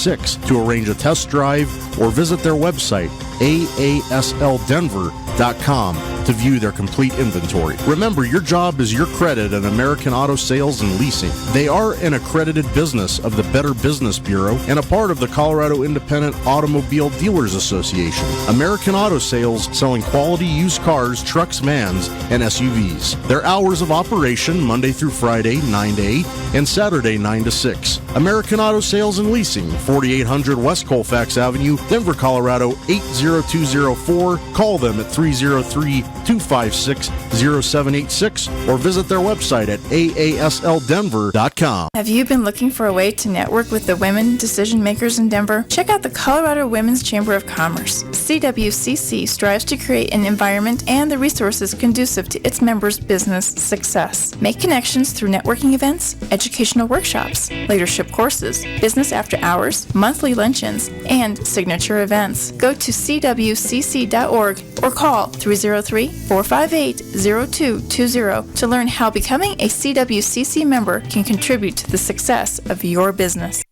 888-782-2916 to arrange a test drive or visit their website, aaslddenver.com, to view their complete inventory. Remember, your job is your credit at American Auto Sales and Leasing. They are an accredited business of the Better Business Bureau and a part of the Colorado Independent Automobile Dealers Association. American Auto Sales, selling quality used cars, trucks, vans, and SUVs. Their hours of operation, Monday through Friday, 9 to 8, and Saturday, 9 to 6. American Auto Sales and Leasing, 4800 West Colfax Avenue, Denver, Colorado, 80204. Call them at 303-256-0786 or visit their website at aaslddenver.com. Have you been looking for a way to network with the women decision makers in Denver? Check out the Colorado Women's Chamber of Commerce. CWCC strives to create an environment and the resources conducive to its members' business success. Make connections through networking events, educational workshops, leadership courses, business after hours, monthly luncheons, and signature events. Go to cwcc.org or call 303-458-0220 to learn how becoming a CWCC member can contribute to the success of your business.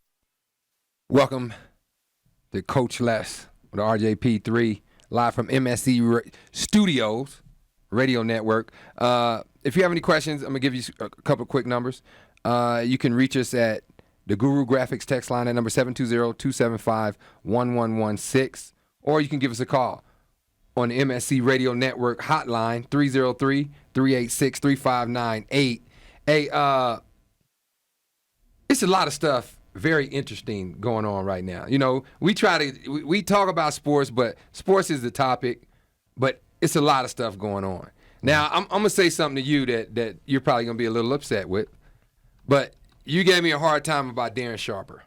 Welcome to Coach Les with RJP3, live from MSE Studios, Radio Network. If you have any questions, I'm going to give you a couple of quick numbers. You can reach us at the Guru Graphics text line at number 720-275-1116, or you can give us a call on the MSC Radio Network hotline, 303-386-3598. Hey, it's a lot of stuff very interesting going on right now. You know, we talk about sports, but sports is the topic, but it's a lot of stuff going on. Now, I'm going to say something to you that you're probably going to be a little upset with, but you gave me a hard time about Darren Sharper.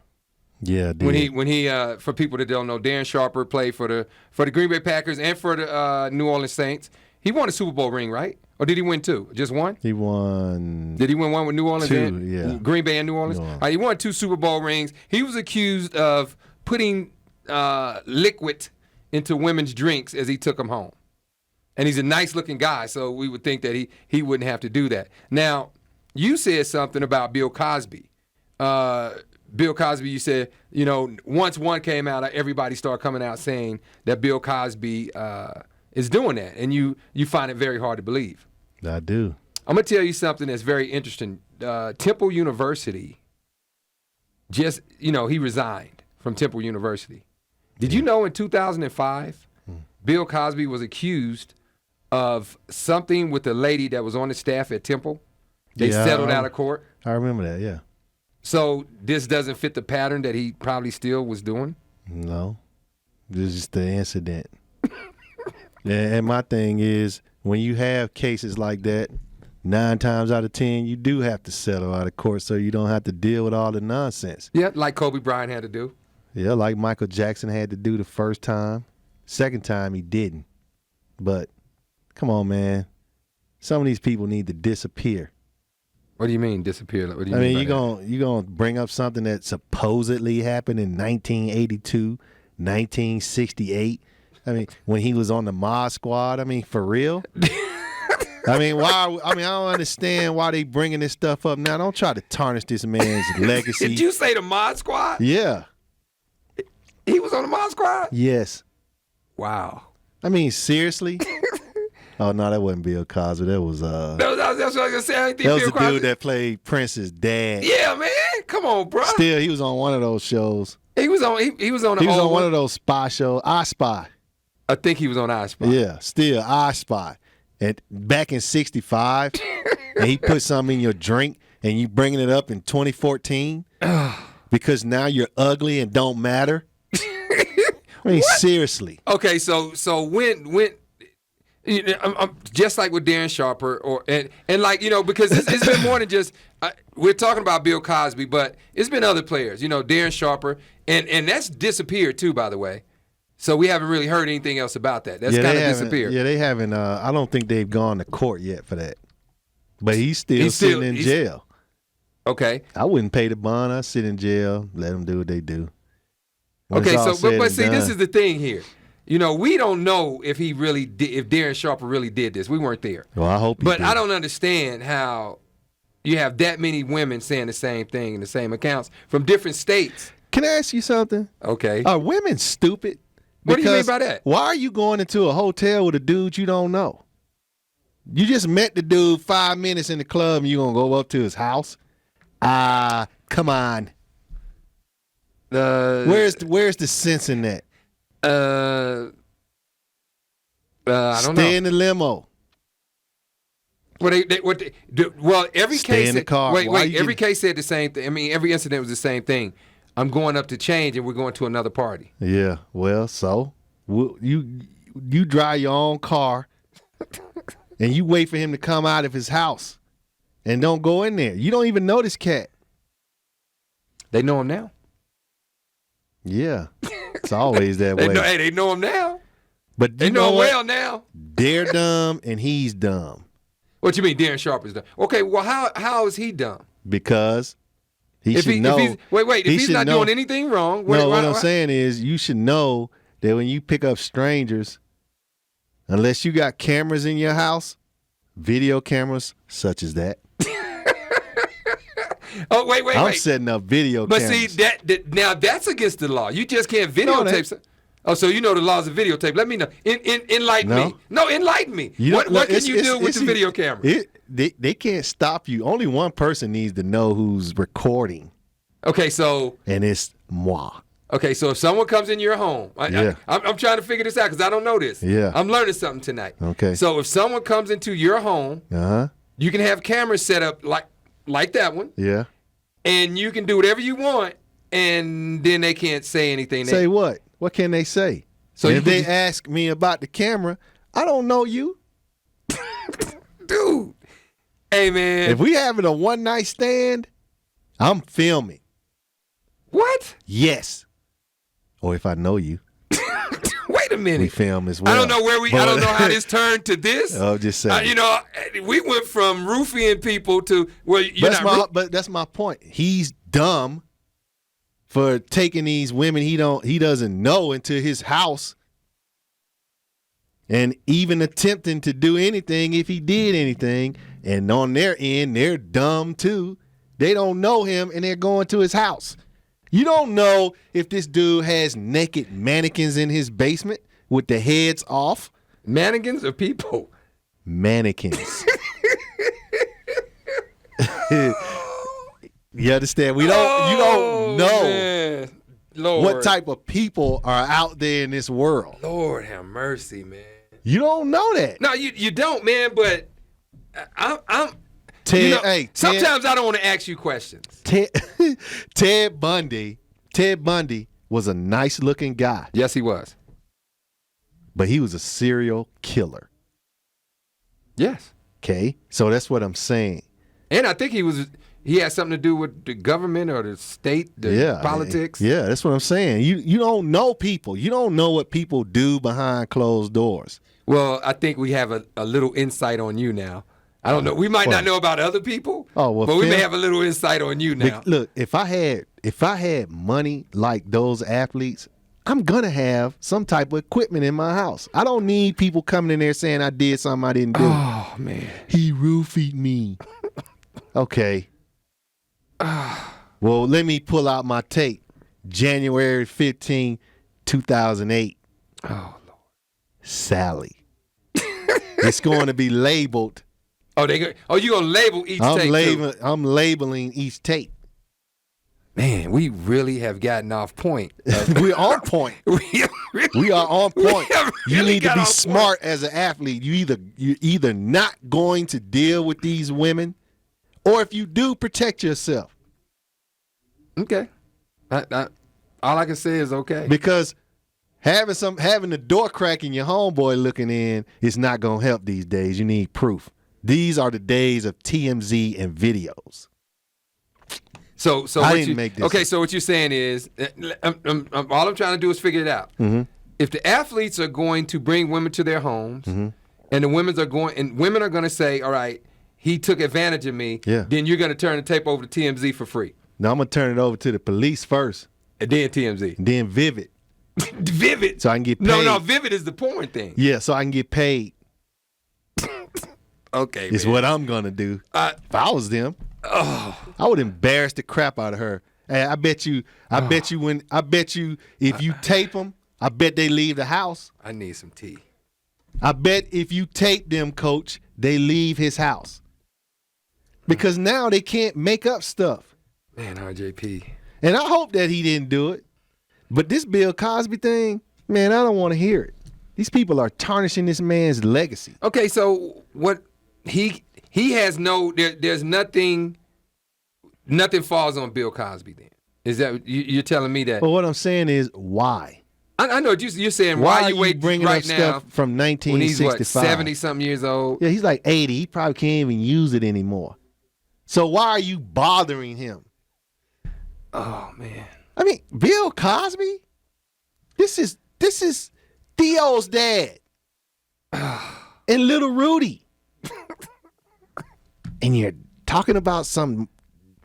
Yeah, dude. When he for people that don't know, Darren Sharper played for the Green Bay Packers and for the New Orleans Saints. He won a Super Bowl ring, right? Or did he win two? Just one? He won. Did he win one with New Orleans? Two, yeah. Green Bay and New Orleans? He won 2 Super Bowl rings. He was accused of putting liquid into women's drinks as he took them home. And he's a nice-looking guy, so we would think that he wouldn't have to do that. Now, you said something about Bill Cosby. Bill Cosby, you said, you know, once one came out, everybody started coming out saying that Bill Cosby is doing that, and you find it very hard to believe. I do. I'm going to tell you something that's very interesting. Temple University, just, you know, he resigned from Temple University. Did you know in 2005, Bill Cosby was accused of something with a lady that was on the staff at Temple? They settled out of court. I remember that, yeah. So this doesn't fit the pattern that he probably still was doing? No. This is just the incident. And my thing is, when you have cases like that, 9 times out of 10, you do have to settle out of court so you don't have to deal with all the nonsense. Yeah, like Kobe Bryant had to do. Yeah, like Michael Jackson had to do the first time. Second time, he didn't. But, come on, man. Some of these people need to disappear. What do you mean disappear? What do you I mean, you're you gonna bring up something that supposedly happened in 1982, 1968. I mean, when he was on the Mod Squad. I mean, for real. I mean, why? I mean, I don't understand why they bringing this stuff up now. Don't try to tarnish this man's legacy. Did you say the Mod Squad? Yeah. He was on the Mod Squad? Yes. Wow. I mean, seriously. Oh, no, that wasn't Bill Cosby. That was that's what I was going to say. I didn't think that was Bill the Cosby. dude that played Prince's dad. Yeah, man. Come on, bro. Still, he was on one of those shows. He was on he was on one of those spy shows. I Spy. I think he was on I Spy. Yeah, still I Spy. And back in 65, and he put something in your drink, and you bringing it up in 2014 because now you're ugly and don't matter. I mean, seriously. Okay, so when I'm just like with Darren Sharper, and like, you know, because it's been more than just we're talking about Bill Cosby, but it's been other players, you know, Darren Sharper, and that's disappeared too, by the way. So we haven't really heard anything else about that. That's kind of disappeared. Yeah, they haven't. I don't think they've gone to court yet for that. But he's still sitting in jail. Okay. I wouldn't pay the bond. I'd sit in jail, let them do what they do. Okay, so but see, this is the thing here. You know, we don't know if he really did, if Darren Sharper really did this. We weren't there. Well, I hope he But did. I don't understand how you have that many women saying the same thing in the same accounts from different states. Can I ask you something? Okay. Are women stupid? What do you mean Because by that? Why are you going into a hotel with a dude you don't know? You just met the dude 5 minutes in the club and you going to go up to his house? Come on. Where's the sense in that? I don't know. Stay in the limo. Well, every Stay case. in the car. Wait. Every case said the same thing. I mean, every incident was the same thing. I'm going up to change, and we're going to another party. Yeah. Well, so you drive your own car, and you wait for him to come out of his house, and don't go in there. You don't even know this cat. They know him now. Yeah. It's always that way. They know him now. But They you know him what? well now. They're dumb, and he's dumb. What you mean, Darren Sharp is dumb? Okay, well, how is he dumb? Because he should know. If he's not doing anything wrong. What I'm saying is you should know that when you pick up strangers, unless you got cameras in your house, video cameras such as that. Oh, wait. I'm setting up video But cameras. see, now that's against the law. You just can't videotape. Oh, so you know the laws of videotape. Let me know. Enlighten me. No, enlighten me. What can you do with the video camera? They can't stop you. Only one person needs to know who's recording. Okay, so. And it's moi. Okay, so if someone comes in your home, Yeah. I'm trying to figure this out because I don't know this. Yeah. I'm learning something tonight. Okay. So if someone comes into your home, you can have cameras set up like that one. Yeah. And you can do whatever you want, and then they can't say anything. Say what? What can they say? So if they ask me about the camera, I don't know you. Dude. Hey, man. If we having a one night stand, I'm filming. What? Yes. Or if I know you. Wait a minute. We film as well. I don't know I don't know how this turned to this. I'm just saying. We went from roofing people to but that's my point. He's dumb for taking these women he doesn't know into his house and even attempting to do anything if he did anything. And on their end, they're dumb too. They don't know him and they're going to his house. You don't know if this dude has naked mannequins in his basement with the heads off. Mannequins or people? Mannequins. You understand? You don't know what type of people are out there in this world. Lord have mercy, man. You don't know that. No, you don't, man. But I'm. Ted, sometimes I don't want to ask you questions. Ted Bundy was a nice looking guy. Yes, he was. But he was a serial killer. Yes. Okay, so that's what I'm saying. And I think he had something to do with the government or the state, politics. Yeah, that's what I'm saying. You don't know people. You don't know what people do behind closed doors. Well, I think we have a little insight on you now. I don't know. We might not know about other people, but we may have a little insight on you now. Look, if I had money like those athletes, I'm gonna have some type of equipment in my house. I don't need people coming in there saying I did something I didn't do. Oh man, he roofied me. Okay. Well, let me pull out my tape. January 15, 2008. Oh Lord, Sally. It's going to be labeled. You gonna label each tape? I'm labeling each tape. Man, we really have gotten off point. We're on point. We are on point. You need to be smart as an athlete. You're either not going to deal with these women, or if you do, protect yourself. Okay. All I can say is okay. Because having the door crack and your homeboy looking in is not gonna help these days. You need proof. These are the days of TMZ and videos. So I didn't make this. Okay, so what you're saying is, all I'm trying to do is figure it out. Mm-hmm. If the athletes are going to bring women to their homes, mm-hmm. and women are going to say, all right, he took advantage of me, then you're going to turn the tape over to TMZ for free. Now I'm going to turn it over to the police first. And then TMZ. And then Vivid. Vivid? So I can get paid. No, Vivid is the porn thing. Yeah, so I can get paid. Okay, it's man. what I'm going to do. If I was them, I would embarrass the crap out of her Hey, I bet you if you tape them, I bet they leave the house. I need some tea. I bet if you tape them, Coach, they leave his house. Because now they can't make up stuff. Man, RJP. And I hope that he didn't do it. But this Bill Cosby thing, man, I don't want to hear it. These people are tarnishing this man's legacy. Okay, so what he has there's nothing falls on Bill Cosby then. Is that you're telling me that? But what I'm saying is why? I know you're saying Why why are you you wait bringing right up now stuff from when he's 1965? 70-something years old? Yeah, he's like 80. He probably can't even use it anymore. So why are you bothering him? Oh man. I mean, Bill Cosby? This is Theo's dad. And little Rudy. And you're talking about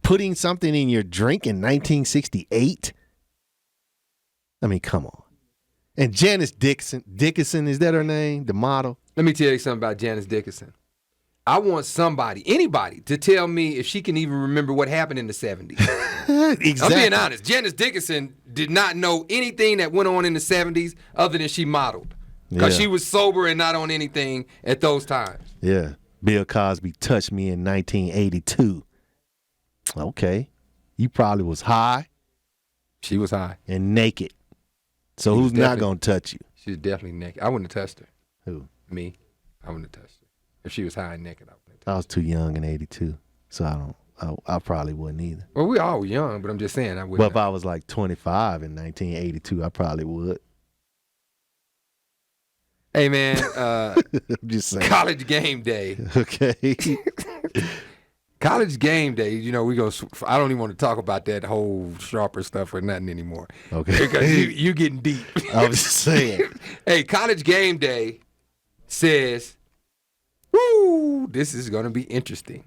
putting something in your drink in 1968? I mean, come on. And Janice Dickinson, is that her name? The model? Let me tell you something about Janice Dickinson. I want anybody, to tell me if she can even remember what happened in the 70s. Exactly. I'm being honest. Janice Dickinson did not know anything that went on in the 70s other than she modeled. Because she was sober and not on anything at those times. Yeah. Bill Cosby touched me in 1982. Okay. You probably was high. She was high. And naked. So who's not going to touch you? She was definitely naked. I wouldn't have touched her. Who? Me. I wouldn't have touched her. If she was high and naked, I wouldn't have touched I was too young in 82. So I probably wouldn't either. her. Well, we all were young, but I'm just saying I wouldn't. But if I was like 25 in 1982, I probably would. Hey, man. I'm just saying. College game day. Okay. College game day, I don't even want to talk about that whole Sharper stuff or nothing anymore. Okay. Because you getting deep. I was just saying. Hey, college game day says, woo, this is going to be interesting.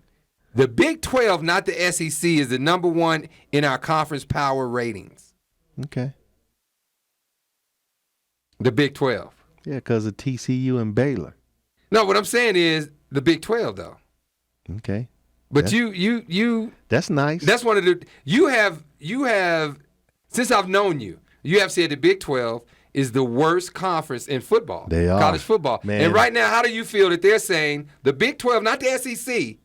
The Big 12, not the SEC, is the number one in our conference power ratings. Okay. The Big 12. Yeah, because of TCU and Baylor. No, what I'm saying is the Big 12, though. Okay. But you That's nice. That's one of the you have since I've known you have said the Big 12 is the worst conference in football. They are. College football. Man. And right now, how do you feel that they're saying the Big 12, not the SEC,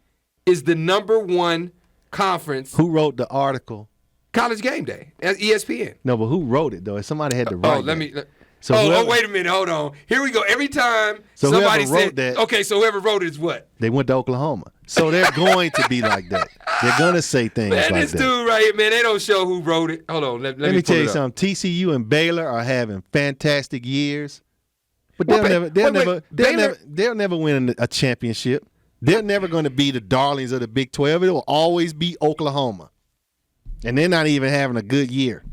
is the number one conference? Who wrote the article? College Game Day. That's ESPN. No, but who wrote it though? Somebody had to write. Wait a minute, hold on. Here we go. Every time somebody said that, okay, so whoever wrote it is what? They went to Oklahoma. So they're going to be like that. They're going to say things man, like this that. dude right here, man, they don't show who wrote it. Hold on, let me tell you up. something. TCU and Baylor are having fantastic years, but they'll never win a championship. They're never going to be the darlings of the Big 12. It will always be Oklahoma, and they're not even having a good year.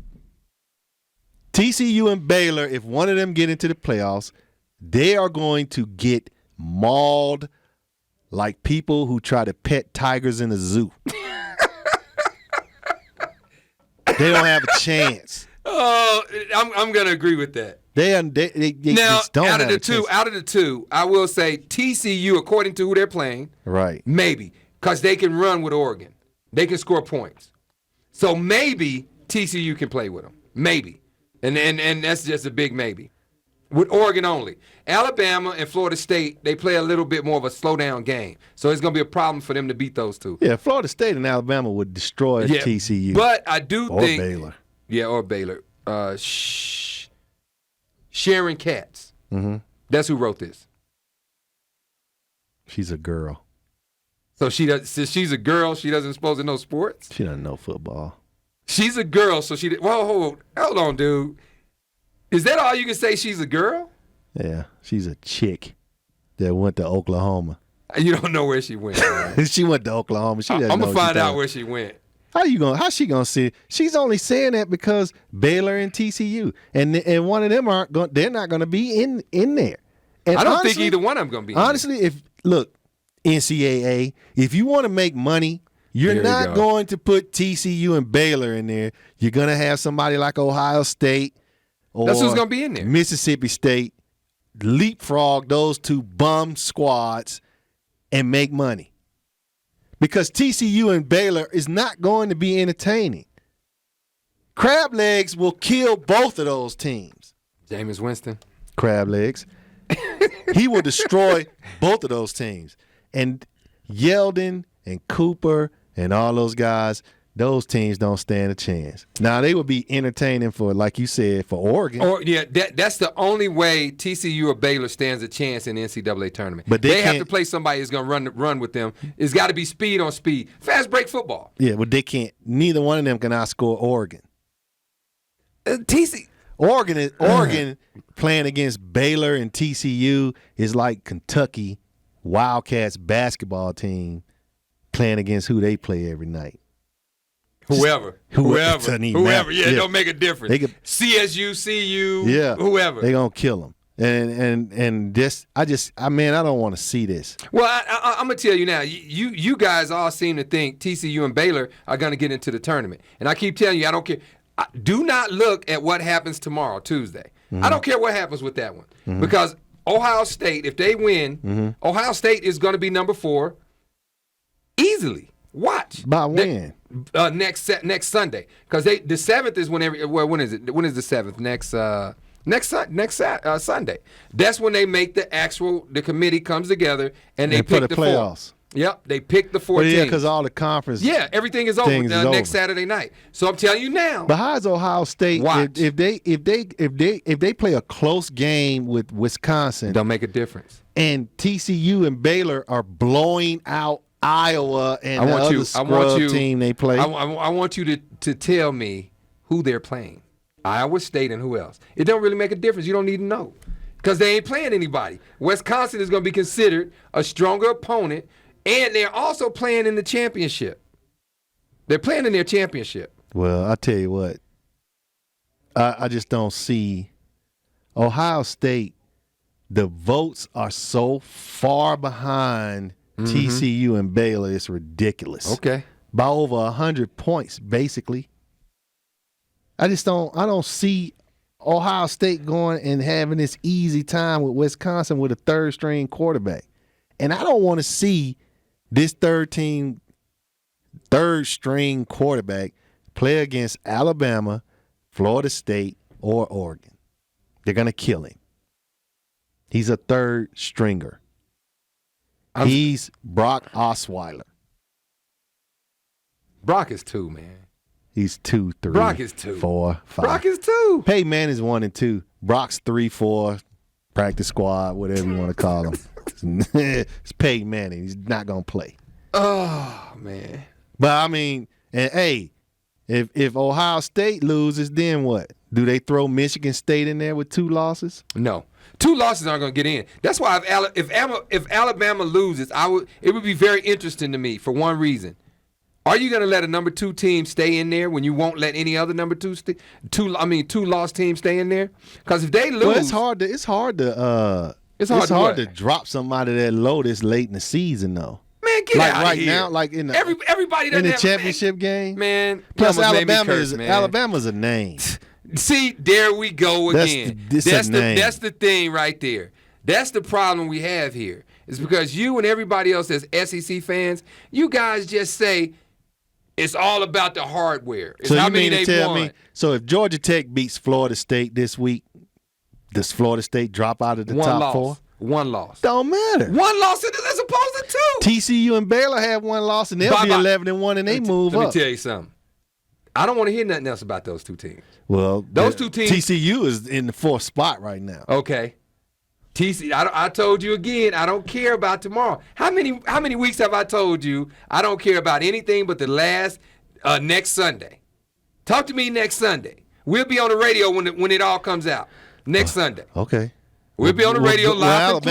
TCU and Baylor, if one of them get into the playoffs, they are going to get mauled like people who try to pet tigers in a zoo. They don't have a chance. Oh, I'm going to agree with that. They now, just don't out have of the two, I will say TCU, according to who they're playing, right? Maybe, because they can run with Oregon. They can score points. So maybe TCU can play with them. Maybe. And that's just a big maybe. With Oregon only. Alabama and Florida State, they play a little bit more of a slow-down game. So it's going to be a problem for them to beat those two. Yeah, Florida State and Alabama would destroy TCU. But I do think... Or Baylor. Yeah, or Baylor. Sharon Katz. Mm-hmm. That's who wrote this. She's a girl. So since she's a girl, she doesn't supposed to know sports? She doesn't know football. She's a girl, so she... Well, hold on, dude. Is that all you can say? She's a girl? Yeah, she's a chick that went to Oklahoma. You don't know where she went. Right? She went to Oklahoma. I'm gonna find out where she went. How's she gonna see it? She's only saying that because Baylor and TCU, and one of them they're not gonna be in there. And I don't think either one of them gonna be. Honestly, look, NCAA, if you want to make money, you're not going to put TCU and Baylor in there. You're gonna have somebody like Ohio State. Or that's who's going to be in there. Mississippi State, leapfrog those two bum squads and make money. Because TCU and Baylor is not going to be entertaining. Crab legs will kill both of those teams. Jameis Winston. Crab legs. He will destroy both of those teams. And Yeldon and Cooper and all those guys, those teams don't stand a chance. Now, they would be entertaining for, like you said, for Oregon. Or that's the only way TCU or Baylor stands a chance in the NCAA tournament. But they have to play somebody who's going to run with them. It's got to be speed on speed. Fast break football. Yeah, but they can't. Neither one of them can outscore Oregon. Oregon playing against Baylor and TCU is like Kentucky Wildcats basketball team playing against who they play every night. Whoever. Yeah, it don't make a difference. CSU, CU, whoever. They gonna kill them. And this, I don't want to see this. Well, I'm gonna tell you now. You guys all seem to think TCU and Baylor are gonna get into the tournament, and I keep telling you, I don't care. Do not look at what happens tomorrow, Tuesday. Mm-hmm. I don't care what happens with that one because Ohio State, if they win, Ohio State is going to be number 4 easily. Watch. By when? Next Sunday, because the 7th is when is it? When is the 7th? Next Sunday. That's when they make the committee comes together and they pick the playoffs. 4. Yep, they picked the 4 teams. Yeah, because all the conference. Yeah, everything is over next Saturday night. So I'm telling you now. But how is Ohio State? If they play a close game with Wisconsin, don't make a difference. And TCU and Baylor are blowing out Iowa and the other scrub team they play. I want you to tell me who they're playing. Iowa State and who else? It don't really make a difference. You don't need to know because they ain't playing anybody. Wisconsin is going to be considered a stronger opponent. And they're also playing in the championship. They're playing in their championship. Well, I tell you what, I just don't see Ohio State. The votes are so far behind TCU and Baylor. It's ridiculous. Okay, by over 100 points, basically. I don't see Ohio State going and having this easy time with Wisconsin with a third-string quarterback, and I don't want to see this third-string quarterback play against Alabama, Florida State, or Oregon. They're going to kill him. He's a third stringer. He's Brock Osweiler. Brock is 2, man. He's 2, 3. Brock is 2. 4, 5. Brock is 2. Peyton Manning is 1 and 2. Brock's 3, 4. Practice squad, whatever you want to call him. It's Peyton Manning. He's not going to play. Oh, man. But, I mean, and hey, if Ohio State loses, then what? Do they throw Michigan State in there with 2 losses? No. 2 losses aren't going to get in. That's why if Alabama loses, it would be very interesting to me for one reason. Are you going to let a number 2 team stay in there when you won't let any other number 2 lost teams stay in there? Because if they lose, well, it's hard to drop somebody that low this late in the season, though. Man, get out right of here. now, like in the everybody in the championship game, man. Plus, Alabama's a name. See, there we go again. That's the thing right there. That's the problem we have here. It's because you and everybody else as SEC fans, you guys just say it's all about the hardware. It's so how you many mean to they tell won. me? So if Georgia Tech beats Florida State this week, does Florida State drop out of the top 4? 1 loss. Don't matter. 1 loss as opposed to 2. TCU and Baylor have 1 loss, and they'll be 11-1, and they move up. Let me tell you something. I don't want to hear nothing else about those 2 teams. Well, those 2 teams. TCU is in the 4th spot right now. Okay. I told you again, I don't care about tomorrow. How many weeks have I told you I don't care about anything but the last next Sunday? Talk to me next Sunday. We'll be on the radio when it all comes out next Sunday. Okay. We'll be on the radio live.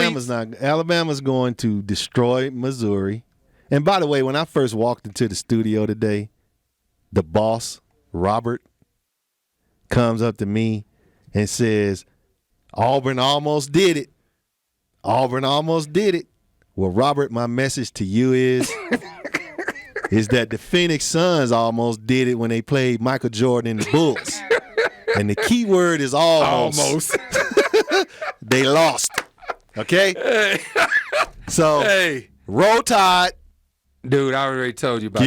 Alabama's going to destroy Missouri. And by the way, when I first walked into the studio today, the boss, Robert, comes up to me and says, Auburn almost did it. Auburn almost did it. Well, Robert, my message to you is that the Phoenix Suns almost did it when they played Michael Jordan and the Bulls. And the key word is almost. They lost. Okay? Hey. So, Roll Tide. Dude, I already told you about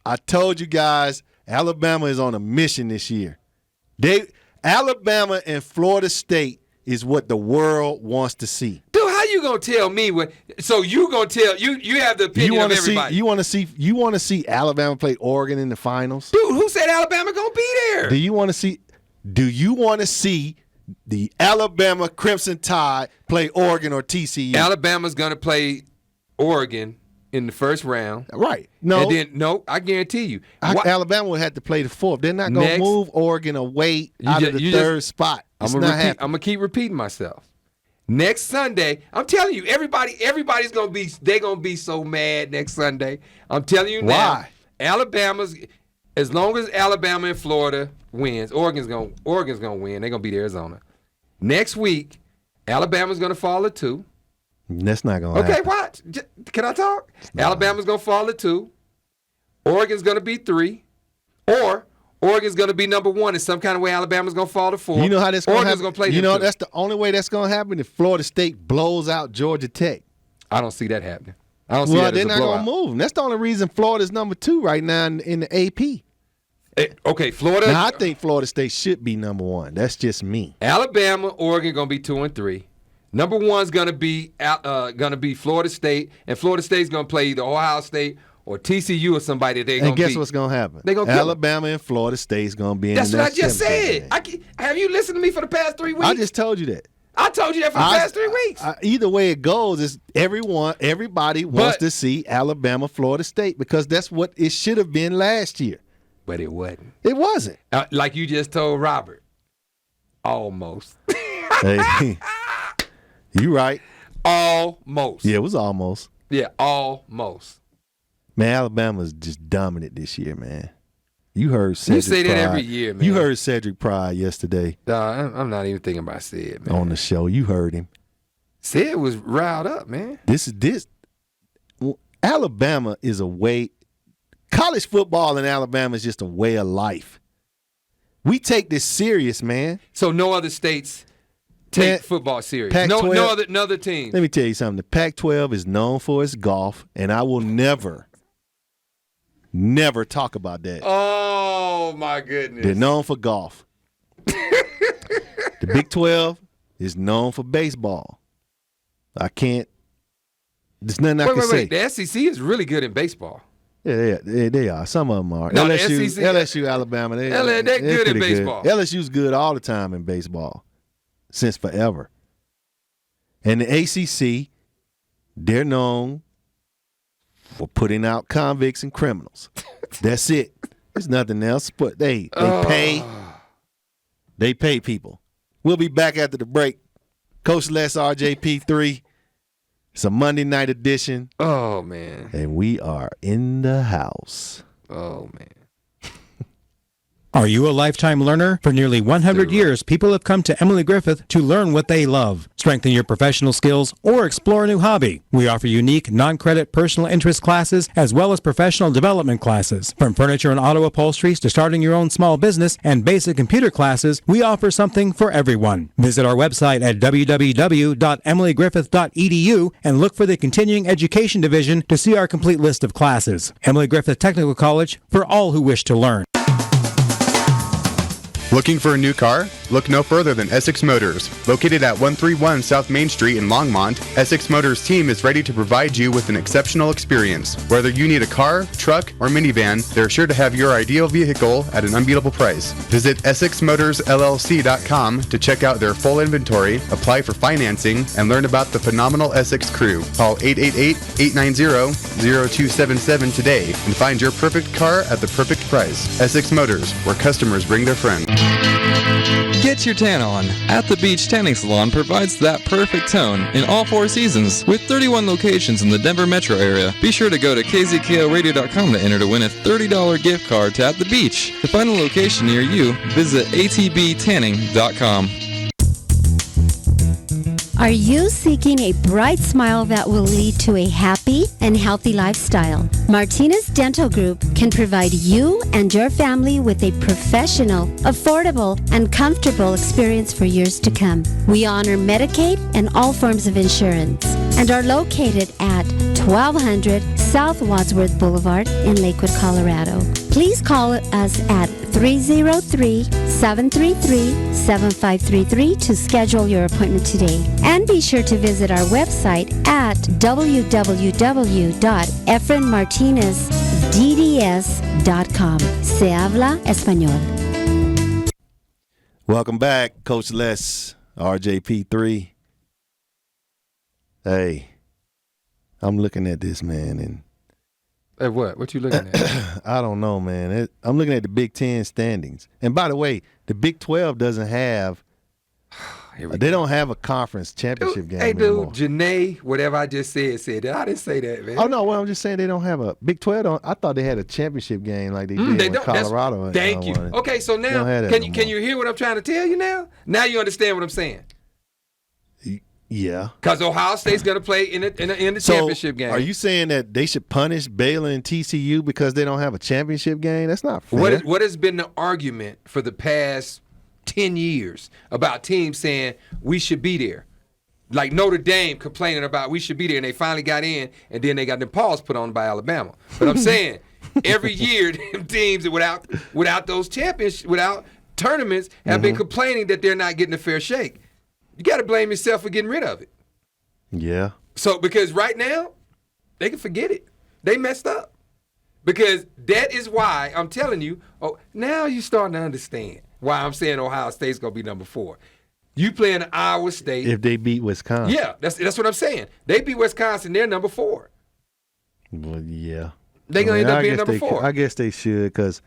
I told you guys Alabama is on a mission this year. Alabama and Florida State is what the world wants to see. Dude, how you gonna tell me what? So you gonna tell you have the opinion of everybody. You want to see Alabama play Oregon in the finals? Dude, who said Alabama gonna be there? Do you want to see the Alabama Crimson Tide play Oregon or TCU? Alabama's gonna play Oregon in the first round. Right. No. And then I guarantee you. Alabama would have to play the fourth. They're not gonna move Oregon away out of the third spot. I'm gonna keep repeating myself. Next Sunday, I'm telling you, everybody's gonna be so mad next Sunday. I'm telling you now. Why? As long as Alabama and Florida wins, Oregon's gonna win. They're gonna beat Arizona. Next week, Alabama's gonna fall to 2. That's not gonna happen. Okay, watch. Can I talk? Alabama's gonna fall to 2. Oregon's gonna be 3, or Oregon's going to be number 1 in some kind of way. Alabama's going to fall to 4. You know how that's going to happen? Gonna play that's the only way that's going to happen if Florida State blows out Georgia Tech. I don't see that happening. I don't see that as a they're not blowout. going to move. That's the only reason Florida's number 2 right now in the AP. Okay, Florida. Now, I think Florida State should be number 1. That's just me. Alabama, Oregon going to be 2 and 3. Number 1's going to be Florida State, and Florida State's going to play either Ohio State or TCU or somebody they're going to beat. And guess what's going to happen? They're gonna Alabama and Florida State's going to be in That's the what I next just said. game. Have you listened to me for the past 3 weeks? I just told you that. I told you that for the past 3 weeks. Either way it goes, is everybody wants to see Alabama, Florida State, because that's what it should have been last year. But it wasn't. It wasn't. Like you just told Robert. Almost. Hey, you right. Almost. Yeah, it was almost. Yeah, almost. Man, Alabama's just dominant this year, man. You heard Cedric You say that Pride. every year, man. You heard Cedric Pride yesterday. I'm not even thinking about Sid, man. On the show. You heard him. Sid was riled up, man. Alabama is a way. College football in Alabama is just a way of life. We take this serious, man. So no other states take football serious. Pac-12, no other teams. Let me tell you something. The Pac-12 is known for its golf, and I will never talk about that. Oh, my goodness. They're known for golf. The Big 12 is known for baseball. There's nothing I can say. Wait. The SEC is really good in baseball. Yeah, they are. Some of them are. No, LSU, Alabama. They're good in baseball. LSU's good all the time in baseball. Since forever. And the ACC, they're known for putting out convicts and criminals. That's it. There's nothing else. But they pay people. We'll be back after the break. Coach Les, RJP3. It's a Monday night edition. Oh, man. And we are in the house. Oh, man. Are you a lifetime learner? For nearly 100 years, people have come to Emily Griffith to learn what they love, strengthen your professional skills, or explore a new hobby. We offer unique, non-credit personal interest classes as well as professional development classes. From furniture and auto upholsteries to starting your own small business and basic computer classes, we offer something for everyone. Visit our website at www.emilygriffith.edu and look for the Continuing Education Division to see our complete list of classes. Emily Griffith Technical College for all who wish to learn. Looking for a new car? Look no further than Essex Motors. Located at 131 South Main Street in Longmont, Essex Motors team is ready to provide you with an exceptional experience. Whether you need a car, truck, or minivan, they're sure to have your ideal vehicle at an unbeatable price. Visit EssexMotorsLLC.com to check out their full inventory, apply for financing, and learn about the phenomenal Essex crew. Call 888-890-0277 today and find your perfect car at the perfect price. Essex Motors, where customers bring their friends. Get your tan on. At the Beach Tanning Salon provides that perfect tone in all 4 seasons with 31 locations in the Denver metro area. Be sure to go to kzkoradio.com to enter to win a $30 gift card to At the Beach. To find a location near you, visit atbtanning.com. Are you seeking a bright smile that will lead to a happy and healthy lifestyle? Martinez Dental Group can provide you and your family with a professional, affordable, and comfortable experience for years to come. We honor Medicaid and all forms of insurance and are located at 1200 South Wadsworth Boulevard in Lakewood, Colorado. Please call us at 303-733-7533 to schedule your appointment today. And be sure to visit our website at www.efrenmartinezdds.com. Se habla español. Welcome back, Coach Les, RJP3. Hey, I'm looking at this, man, and At what? What you looking at? I don't know, man. I'm looking at the Big Ten standings. And by the way, the Big 12 doesn't have they don't have a conference championship game anymore. Janae, whatever I just said that. I didn't say that, man. Oh, no, well, I'm just saying they don't have a Big 12. I thought they had a championship game like they did They in don't. Colorado. Thank you. Okay, so now, can you hear what I'm trying to tell you now? Now you understand what I'm saying. Yeah. Because Ohio State's going to play in the championship game. Are you saying that they should punish Baylor and TCU because they don't have a championship game? That's not fair. What has been the argument for the past 10 years about teams saying we should be there? Like Notre Dame complaining about we should be there, and they finally got in, and then they got the paws put on by Alabama. But I'm saying every year, them teams without those championships, without tournaments, have been complaining that they're not getting a fair shake. You got to blame yourself for getting rid of it. Yeah. So, because right now, they can forget it. They messed up. Because that is why I'm telling you, now you're starting to understand why I'm saying Ohio State's going to be number 4. You playing Iowa State. If they beat Wisconsin. Yeah, that's what I'm saying. They beat Wisconsin, they're number 4. Well, yeah. They're going to end up being number 4. I guess they should because,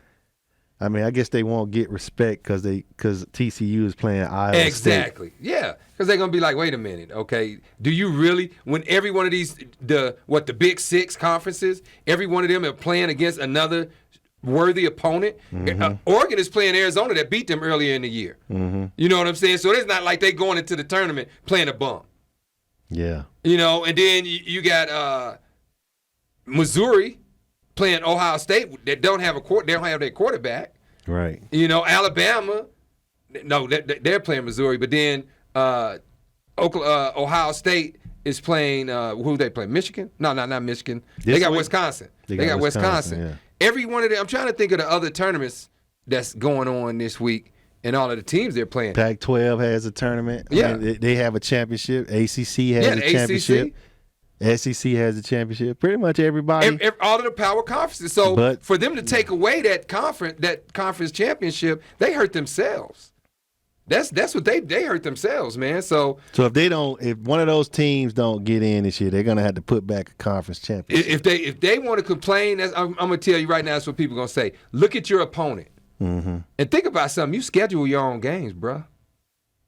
I guess they won't get respect because TCU is playing Iowa State. Exactly. Yeah. Because they're going to be like, wait a minute, okay, do you really, when every one of these, the Big Six conferences, every one of them are playing against another worthy opponent? Oregon is playing Arizona that beat them earlier in the year. You know what I'm saying? So it's not like they going into the tournament playing a bum. Yeah. You know, and then you got Missouri playing Ohio State that don't have their quarterback. Right. You know, Alabama, no, they're playing Missouri, but then Ohio State is playing who they play? Michigan? No, not Michigan. They got Wisconsin. They got Wisconsin. Yeah. Every one of them. I'm trying to think of the other tournaments that's going on this week and all of the teams they're playing. Pac-12 has a tournament. Yeah. They have a championship. ACC has a championship. SEC has a championship. Pretty much everybody. All of the power conferences. So for them to take away that conference championship, they hurt themselves. That's what they hurt themselves, man. So if one of those teams don't get in this year, they're gonna have to put back a conference championship. If they want to complain, I'm gonna tell you right now, that's what people are gonna say. Look at your opponent and think about something. You schedule your own games, bro.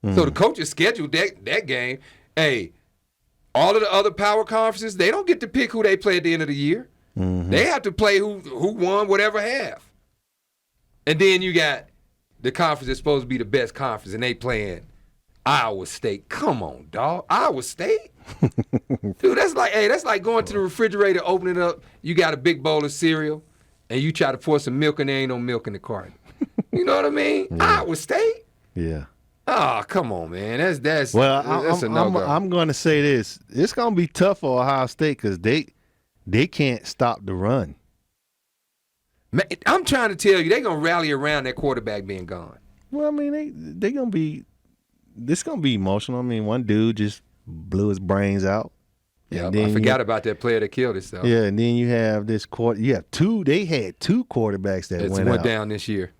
So the coaches scheduled that game. Hey, all of the other power conferences, they don't get to pick who they play at the end of the year. They have to play who won whatever half. And then you got the conference that's supposed to be the best conference, and they playing Iowa State. Come on, dog. Iowa State? Dude, that's like going to the refrigerator, open it up, you got a big bowl of cereal, and you try to pour some milk, and there ain't no milk in the carton. You know what I mean? Yeah. Iowa State? Yeah. Oh, come on, man. That's a no-go. I'm going to say this. It's going to be tough for Ohio State because they can't stop the run. Man, I'm trying to tell you, they're going to rally around that quarterback being gone. Well, I mean, they're going to be – this going to be emotional. I mean, one dude just blew his brains out. Yeah, I forgot about that player that killed himself. Yeah, and then you have this you have two – they had two quarterbacks that went down this year.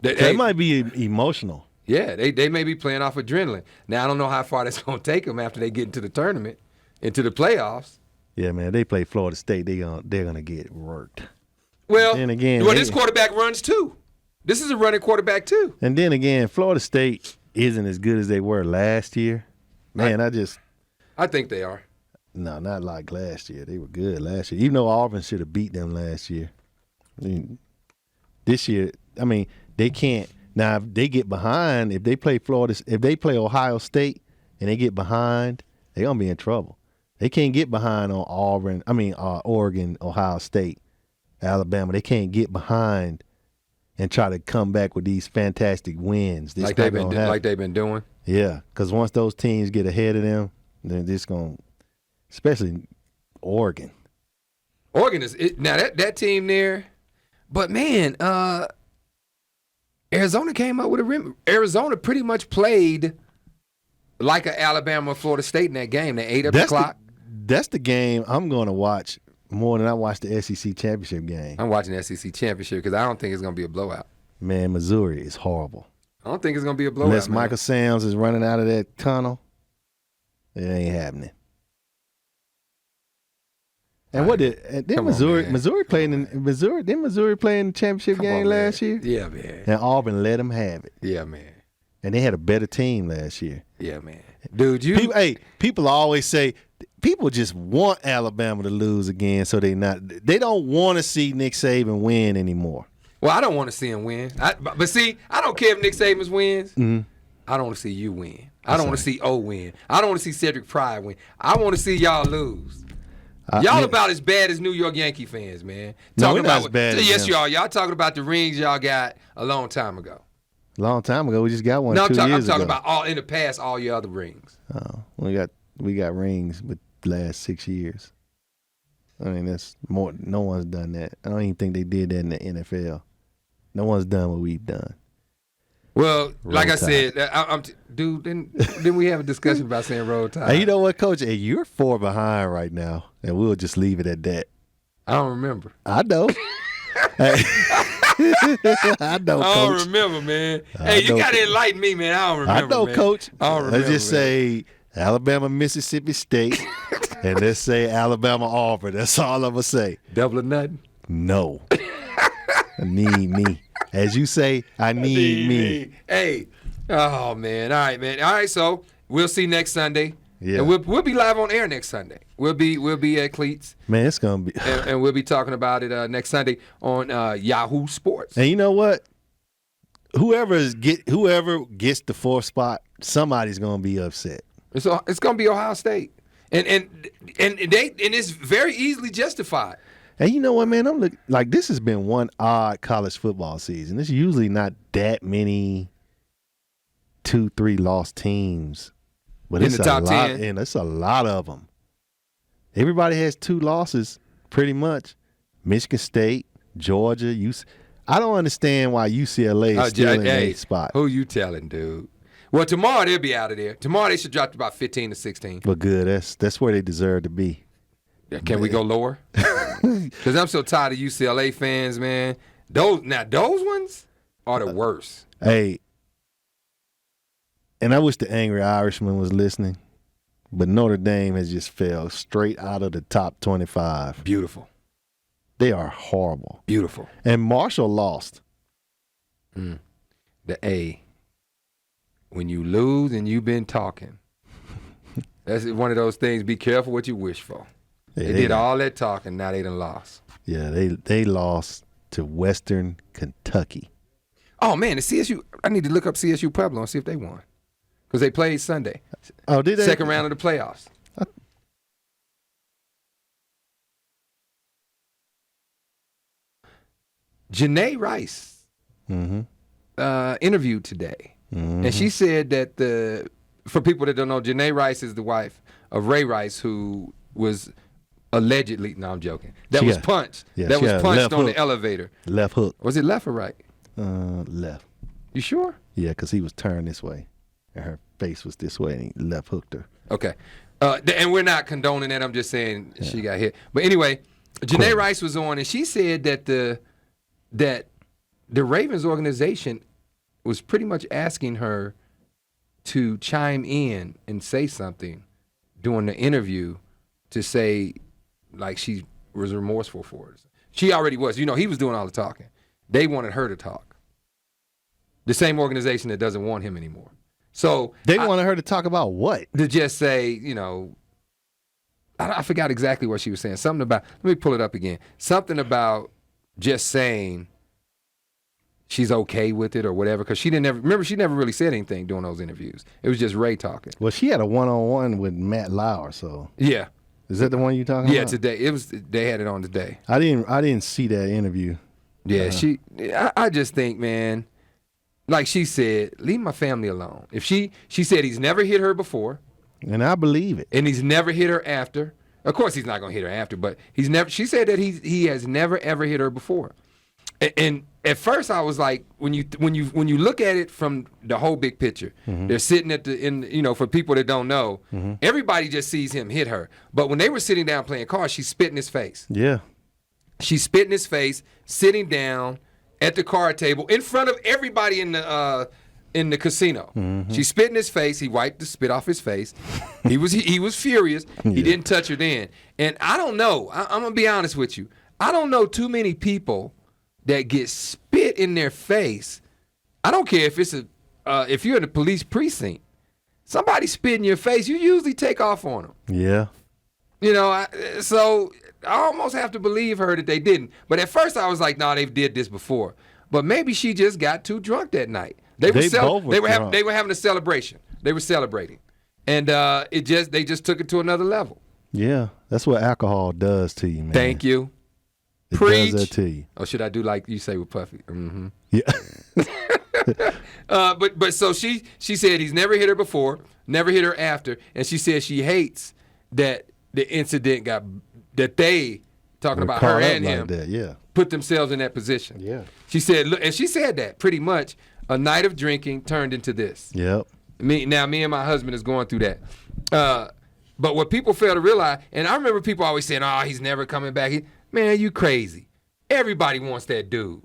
That might be emotional. Yeah, they may be playing off adrenaline. Now, I don't know how far that's going to take them after they get into the tournament, into the playoffs. Yeah, man, they play Florida State. They're gonna get worked. Well, and again, this quarterback runs too. This is a running quarterback too. And then again, Florida State isn't as good as they were last year. Man, I think they are. No, not like last year. They were good last year. Even though Auburn should have beat them last year. I mean, this year, they can't. Now, if they get behind, if they play Ohio State and they get behind, they're gonna be in trouble. They can't get behind on Oregon, Ohio State, Alabama. They can't get behind and try to come back with these fantastic wins. Like they've been doing. Yeah, because once those teams get ahead of them, they're just going, especially Oregon. Oregon is now that team there. But man, Arizona came up with a rim. Arizona pretty much played like an Alabama Florida State in that game. They ate up the clock. That's the game I'm going to watch more than I watch the SEC championship game. I'm watching the SEC championship because I don't think it's going to be a blowout. Man, Missouri is horrible. I don't think it's going to be a blowout. Unless man. Michael Sam's is running out of that tunnel, it ain't happening. And what did Missouri played in Missouri? Didn't Missouri play in the championship game last year? Yeah, man. And Auburn let them have it. Yeah, man. And they had a better team last year. Yeah, man. Dude, people always say people just want Alabama to lose again, so they don't want to see Nick Saban win anymore. Well, I don't want to see him win. But see, I don't care if Nick Saban wins. Mm-hmm. I don't want to see you win. I don't want to see O win. I don't want to see Cedric Pride win. I want to see y'all lose. Y'all about as bad as New York Yankee fans, man. No, we're not as bad as yes, them. y'all. Y'all talking about the rings y'all got a long time ago. Long time ago, we just got one. No, 2 years ago. I'm talking about all in the past, all your other rings. Oh, we got rings with the last 6 years. I mean, that's more. No one's done that. I don't even think they did that in the NFL. No one's done what we've done. Well, like I said, dude, didn't we have a discussion about saying roll tide? Hey, you know what, Coach? Hey, you're 4 behind right now, and we'll just leave it at that. I don't remember. I know. Hey. I know, Coach. I don't remember, man. Hey, you got to enlighten me, man. I don't remember, I know, man. Coach. I don't remember, Let's just say Alabama, Mississippi State, and let's say Alabama, Auburn. That's all I'm going to say. Double or nothing? No. I need me. As you say, I need me. Hey. Oh, man. All right, man. All right, so we'll see next Sunday. Yeah. And we'll be live on air next Sunday. We'll be at Cleats. Man, it's going to be. and we'll be talking about it next Sunday on Yahoo Sports. And you know what? Whoever gets the 4th spot, somebody's going to be upset. It's going to be Ohio State. And it's very easily justified. And you know what, man? I'm looking like this has been one odd college football season. There's usually not that many 2-3 lost teams, but in the top 10, and it's a lot of them. Everybody has 2 losses, pretty much. Michigan State, Georgia. I don't understand why UCLA is still in the 8th spot. Who you telling, dude? Well, tomorrow they'll be out of there. Tomorrow they should drop to about 15 to 16. But good, that's where they deserve to be. Can we go lower? Because I'm so tired of UCLA fans, man. Those ones are the worst. Hey, and I wish the Angry Irishman was listening, but Notre Dame has just fell straight out of the top 25. Beautiful. They are horrible. Beautiful. And Marshall lost. The A. When you lose and you've been talking, that's one of those things. Be careful what you wish for. They did all that talking. Now they done lost. Yeah, they lost to Western Kentucky. Oh, man, the CSU. I need to look up CSU Pueblo and see if they won. Because they played Sunday. Oh, did they? Second round of the playoffs. Janae Rice interviewed today. And she said that for people that don't know, Janae Rice is the wife of Ray Rice, who was allegedly, no, I'm joking, that was punched on the elevator. Left hook. Was it left or right? Left. You sure? Yeah, because he was turned this way, and her face was this way, and he left hooked her. Okay. And we're not condoning that. I'm just saying she got hit. But anyway, Janae Rice was on, and she said that the Ravens organization was pretty much asking her to chime in and say something during the interview to say, like, she was remorseful for it. She already was. You know, he was doing all the talking. They wanted her to talk. The same organization that doesn't want him anymore. So they wanted her to talk about what? To just say, you know, I forgot exactly what she was saying. Something about, let me pull it up again. Something about just saying she's okay with it or whatever, because she never really said anything during those interviews. It was just Ray talking. Well, she had a one-on-one with Matt Lauer, so yeah. Is that the one you talking about? Yeah, today. They had it on today. I didn't see that interview. Yeah, I just think, man, like she said, leave my family alone. If she said he's never hit her before. And I believe it. And he's never hit her after. Of course he's not gonna hit her after, but she said that he has never ever hit her before. And at first I was like, when you look at it from the whole big picture, they're sitting for people that don't know, everybody just sees him hit her. But when they were sitting down playing cards, she spit in his face. Yeah. She spit in his face, sitting down at the card table in front of everybody in the casino. She spit in his face. He wiped the spit off his face. He was furious. He didn't touch her then. And I don't know. I'm gonna be honest with you. I don't know too many people that get spit in their face. I don't care if it's if you're in a police precinct. Somebody spit in your face, you usually take off on them. Yeah. So I almost have to believe her that they didn't. But at first I was like, no, they did this before. But maybe she just got too drunk that night. They were having a celebration. They were celebrating, and they just took it to another level. Yeah, that's what alcohol does to you, man. Thank you. It Preach. does that to you. Or should I do like you say with Puffy? Mm-hmm. Yeah. But so she said he's never hit her before, never hit her after, and she said she hates that the incident that they talking about her and him put themselves in that position. Yeah. She said, look, and she said that pretty much a night of drinking turned into this. Yep. Me and my husband is going through that. But what people fail to realize, and I remember people always saying, "Oh, he's never coming back." Man, you crazy. Everybody wants that dude.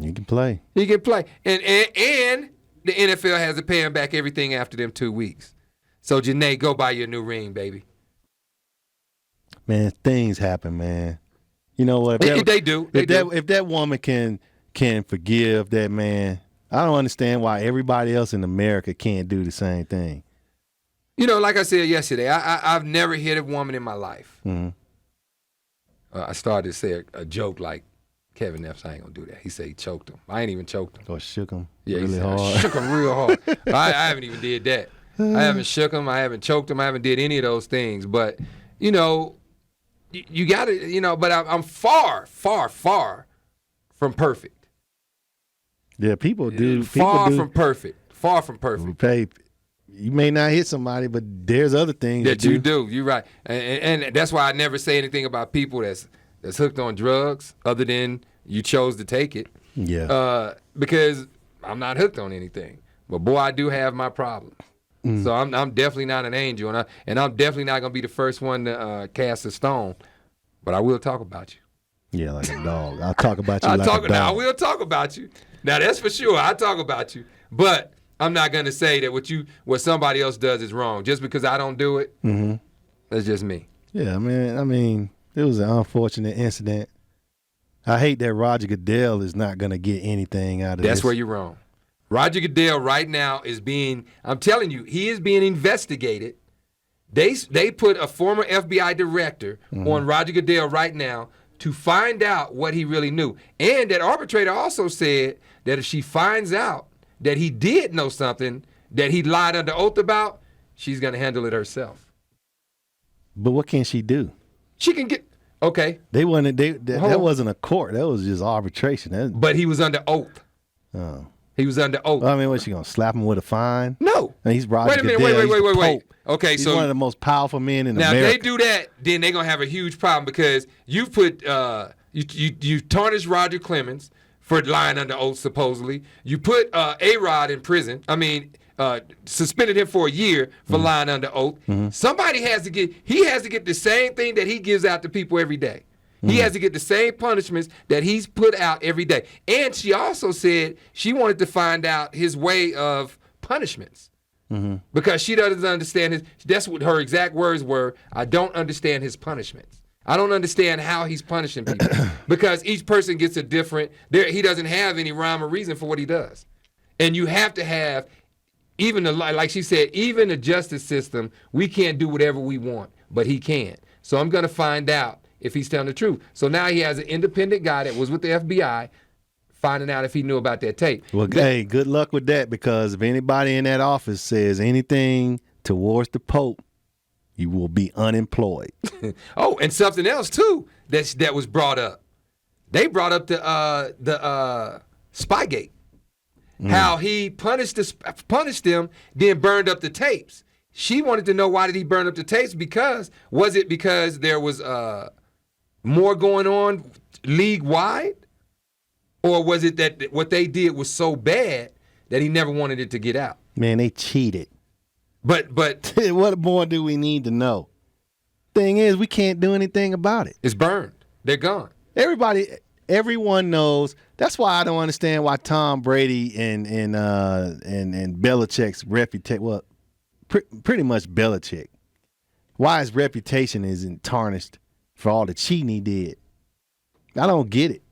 You can play. He can play. And the NFL has to pay him back everything after them 2 weeks. So, Janae, go buy your new ring, baby. Man, things happen, man. You know what? They do. If that woman can forgive that man, I don't understand why everybody else in America can't do the same thing. Like I said yesterday, I've never hit a woman in my life. Mm-hmm. I started to say a joke like, Kevin Epps, I ain't gonna do that. He said he choked him. I ain't even choked him. Or shook him really hard. I shook him real hard. I haven't even did that. I haven't shook him. I haven't choked him. I haven't did any of those things. But, you got to, but I'm far, far, far from perfect. Yeah, people do. Far from perfect. Far from perfect. You may not hit somebody, but there's other things that you do. You're right, and that's why I never say anything about people that's hooked on drugs, other than you chose to take it. Yeah. Because I'm not hooked on anything, but boy, I do have my problems. So I'm definitely not an angel, and I'm definitely not gonna be the first one to cast a stone. But I will talk about you. Yeah, like a dog. I'll talk about you like a dog. I will talk about you. Now that's for sure. I'll talk about you, but I'm not gonna say that what somebody else does is wrong just because I don't do it. Mm-hmm. That's just me. Yeah, man. I mean, it was an unfortunate incident. I hate that Roger Goodell is not gonna get anything out of this. That's where you're wrong. Roger Goodell right now I'm telling you, he is being investigated. They put a former FBI director on Roger Goodell right now to find out what he really knew. And that arbitrator also said that if she finds out that he did know something that he lied under oath about, she's going to handle it herself. But what can she do? She can get, okay. That wasn't a court. That was just arbitration. But he was under oath. Oh. He was under oath. Well, I mean, what's she going to slap him with a fine? No. And he's Roger Goodell. Wait. Okay, he's so one of the most powerful men in now America. Now, if they do that, then they're going to have a huge problem because you've put, you tarnished Roger Clemens for lying under oath, supposedly. You put A-Rod in prison. Suspended him for a year for lying under oath. Somebody has to get the same thing that he gives out to people every day. He has to get the same punishments that he's put out every day. And she also said she wanted to find out his way of punishments. Because she doesn't understand that's what her exact words were. I don't understand his punishments. I don't understand how he's punishing people. Because each person gets a different, he doesn't have any rhyme or reason for what he does. And you have to have, like she said, even the justice system, we can't do whatever we want, but he can. So I'm going to find out if he's telling the truth. So now he has an independent guy that was with the FBI finding out if he knew about that tape. Well, hey, good luck with that, because if anybody in that office says anything towards the Pope, you will be unemployed. Oh, and something else too that was brought up. They brought up the Spygate. How he punished them, then burned up the tapes. She wanted to know, why did he burn up the tapes? Was it because there was more going on league-wide? Or was it that what they did was so bad that he never wanted it to get out? Man, they cheated. But What more do we need to know? Thing is, we can't do anything about it. it's burned. They're gone. Everyone knows. That's why I don't understand why Tom Brady and Belichick's reputation. Well, pretty much Belichick. Why his reputation isn't tarnished for all the cheating he did. I don't get it.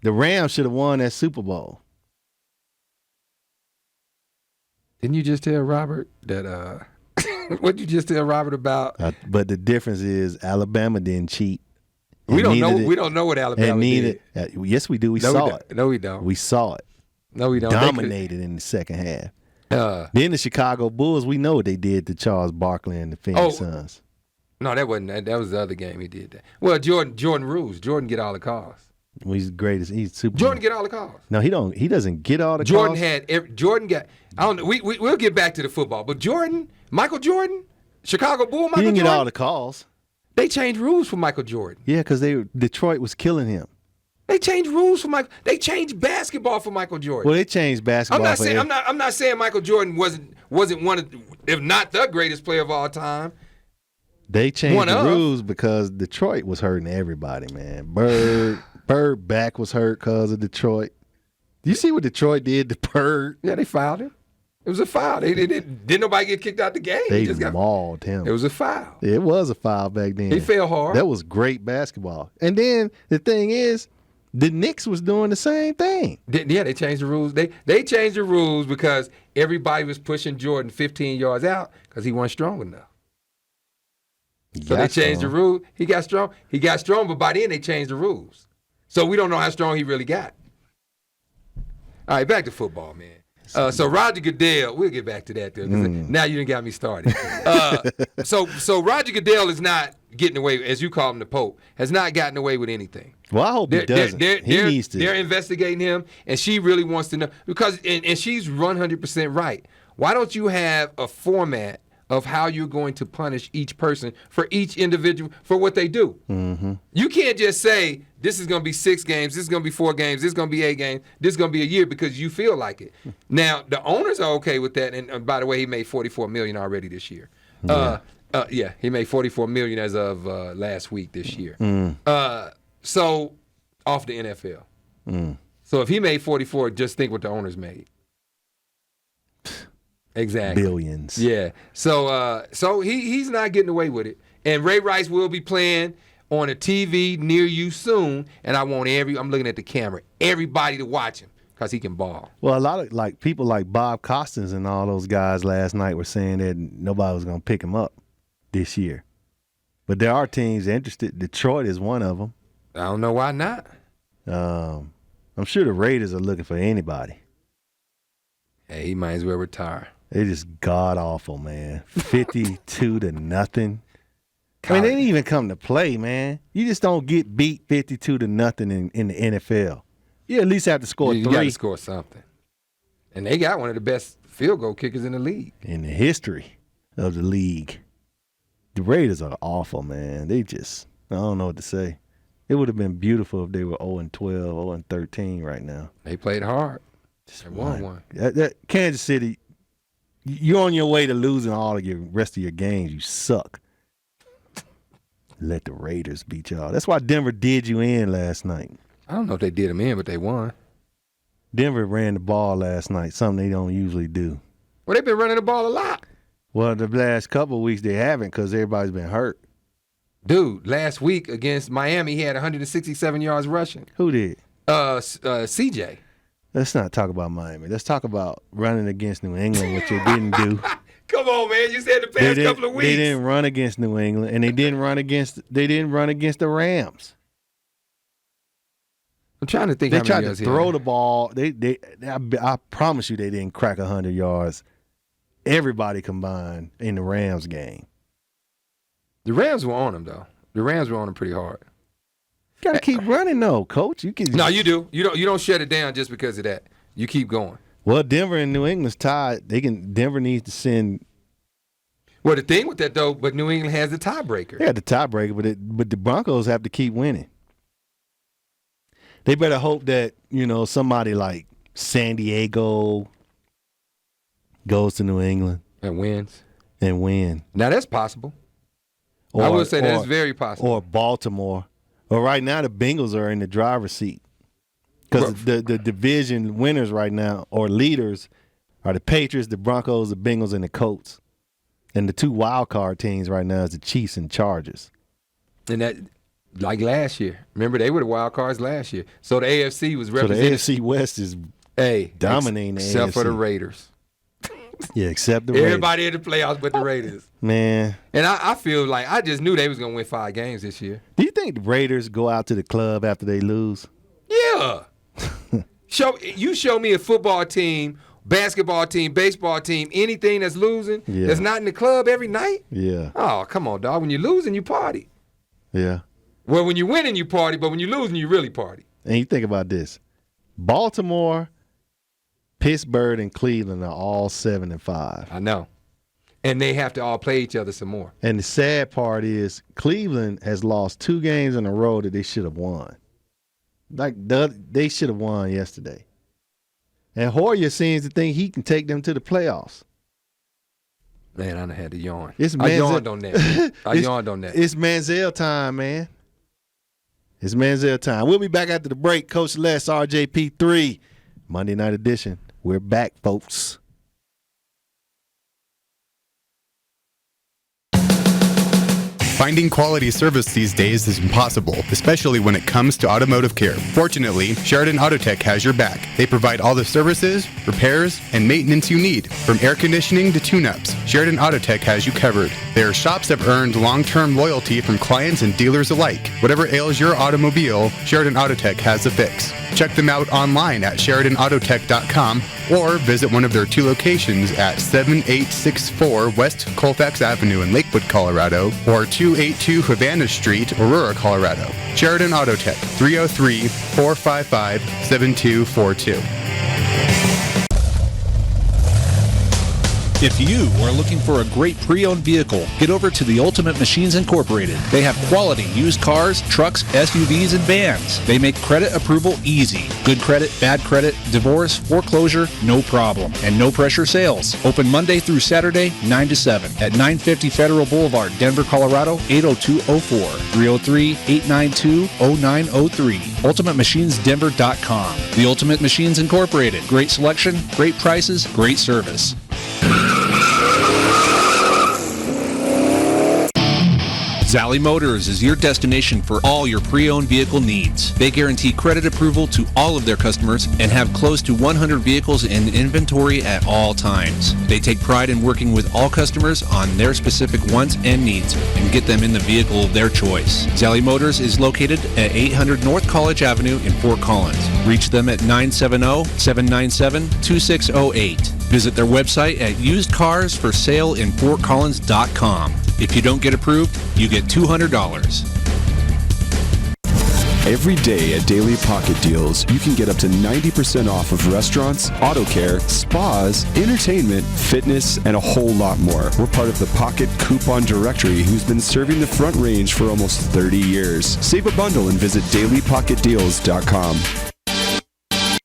The Rams should have won that Super Bowl. Didn't you just tell Robert that? What did you just tell Robert about? But the difference is Alabama didn't cheat. We don't know. We don't know what Alabama did. Yes, we do. We saw it. No, we don't. We saw it. No, we don't. Dominated in the second half. Then the Chicago Bulls, we know what they did to Charles Barkley and the Phoenix Suns. No, that wasn't that. That was the other game he did that. Well, Jordan rules. Jordan get all the calls. Well, he's the greatest. He's super. Jordan get all the calls. No, he don't. He doesn't get all the Jordan calls. Jordan got. I don't know. We'll get back to the football, but Michael Jordan, Chicago Bull, Michael Jordan. He didn't get all the calls. They changed rules for Michael Jordan. Yeah, because Detroit was killing him. They changed rules for Michael. They changed basketball for Michael Jordan. Well, they changed basketball. I'm not saying Michael Jordan wasn't one of, if not the greatest player of all time. They changed the rules because Detroit was hurting everybody, man. Bird back was hurt because of Detroit. Do you see what Detroit did to Bird? Yeah, they fouled him. It was a foul. Didn't nobody get kicked out the game. They just mauled him. It was a foul. It was a foul back then. He fell hard. That was great basketball. And then the thing is, the Knicks was doing the same thing. Yeah, they changed the rules. They changed the rules because everybody was pushing Jordan 15 yards out because he wasn't strong enough. So they changed the rule. He got strong. But by then they changed the rules. So we don't know how strong he really got. All right, back to football, man. So Roger Goodell, we'll get back to that though. Now you done got me started. So Roger Goodell is not getting away, as you call him, the Pope, has not gotten away with anything. Well, I hope he doesn't. He needs to. They're investigating him, and she really wants to know because, and she's 100% right. Why don't you have a format of how you're going to punish each person for each individual for what they do? Mm-hmm. You can't just say this is going to be 6 games, this is going to be 4 games, this is going to be 8 games, this is going to be a year because you feel like it. Now the owners are okay with that, and by the way, he made $44 million already this year. Yeah, he made $44 million as of last week this year. So off the NFL. So if he made 44, just think what the owners made. Exactly. Billions. Yeah. So he's not getting away with it. And Ray Rice will be playing on a TV near you soon. And I want I'm looking at the camera, everybody to watch him because he can ball. Well, a lot of people like Bob Costas and all those guys last night were saying that nobody was going to pick him up this year. But there are teams interested. Detroit is one of them. I don't know why not. I'm sure the Raiders are looking for anybody. Hey, he might as well retire. They just god awful, man. 52 to nothing. I mean, they didn't even come to play, man. You just don't get beat 52 to nothing in the NFL. You at least have to score 3. You got to score something. And they got one of the best field goal kickers in the league. In the history of the league. The Raiders are awful, man. They just, I don't know what to say. It would have been beautiful if they were 0-12, 0-13 right now. They played hard. They won one. That Kansas City, you're on your way to losing all of your rest of your games. You suck. Let the Raiders beat y'all. That's why Denver did you in last night. I don't know if they did them in, but they won. Denver ran the ball last night, something they don't usually do. Well, they've been running the ball a lot. Well, the last couple of weeks they haven't because everybody's been hurt. Dude, last week against Miami, he had 167 yards rushing. Who did? CJ. Let's not talk about Miami. Let's talk about running against New England, which they didn't do. Come on, man. You said the past couple of weeks. They didn't run against New England, and they didn't run against the Rams. I'm trying to think. They tried to throw the ball. I promise you, they didn't crack 100 yards. Everybody combined in the Rams game. The Rams were on them though. The Rams were on them pretty hard. You gotta keep running though, Coach. No, you do. You don't shut it down just because of that. You keep going. Well, Denver and New England's tied. Denver needs to send. Well, the thing with that though, but New England has the tiebreaker. Yeah, the tiebreaker, but the Broncos have to keep winning. They better hope that, somebody like San Diego goes to New England And wins. and win. Now that's possible. I would say that's very possible. Or Baltimore. Well, right now the Bengals are in the driver's seat because the division winners right now, or leaders, are the Patriots, the Broncos, the Bengals, and the Colts. And the 2 wild card teams right now is the Chiefs and Chargers. And that, like last year. Remember, they were the wild cards last year. So the AFC was represented. So the AFC West is dominating the except AFC. for the Raiders. Yeah, except the Raiders. Everybody in the playoffs but the Raiders. Man. And I feel like I just knew they was going to win 5 games this year. Do you think the Raiders go out to the club after they lose? Yeah. Show me a football team, basketball team, baseball team, anything that's losing, that's not in the club every night? Yeah. Oh, come on, dog. When you're losing, you party. Yeah. Well, when you're winning, you party, but when you're losing, you really party. And you think about this. Baltimore, Pittsburgh, and Cleveland are all 7-5. I know. And they have to all play each other some more. And the sad part is Cleveland has lost 2 games in a row that they should have won. They should have won yesterday. And Hoyer seems to think he can take them to the playoffs. Man, I done had to yawn. I yawned on that. I yawned on that. It's Manziel time, man. It's Manziel time. We'll be back after the break. Coach Les, RJP3, Monday Night Edition. We're back, folks. Finding quality service these days is impossible, especially when it comes to automotive care. Fortunately, Sheridan Autotech has your back. They provide all the services, repairs, and maintenance you need. From air conditioning to tune-ups, Sheridan Autotech has you covered. Their shops have earned long-term loyalty from clients and dealers alike. Whatever ails your automobile, Sheridan Autotech has the fix. Check them out online at SheridanAutotech.com or visit one of their 2 locations at 7864 West Colfax Avenue in Lakewood, Colorado, or 282 Havana Street, Aurora, Colorado. Sheridan Autotech, 303-455-7242. If you are looking for a great pre-owned vehicle, get over to the Ultimate Machines Incorporated. They have quality used cars, trucks, SUVs, and vans. They make credit approval easy. Good credit, bad credit, divorce, foreclosure, no problem. And no pressure sales. Open Monday through Saturday, 9 to 7 at 950 Federal Boulevard, Denver, Colorado, 80204. 303-892-0903. UltimateMachinesDenver.com. The Ultimate Machines Incorporated. Great selection, great prices, great service. Zally Motors is your destination for all your pre-owned vehicle needs. They guarantee credit approval to all of their customers and have close to 100 vehicles in inventory at all times. They take pride in working with all customers on their specific wants and needs and get them in the vehicle of their choice. Zally Motors is located at 800 North College Avenue in Fort Collins. Reach them at 970-797-2608. Visit their website at usedcarsforsaleinfortcollins.com. If you don't get approved, you get $200. Every day at Daily Pocket Deals, you can get up to 90% off of restaurants, auto care, spas, entertainment, fitness, and a whole lot more. We're part of the Pocket Coupon Directory, who's been serving the Front Range for almost 30 years. Save a bundle and visit dailypocketdeals.com.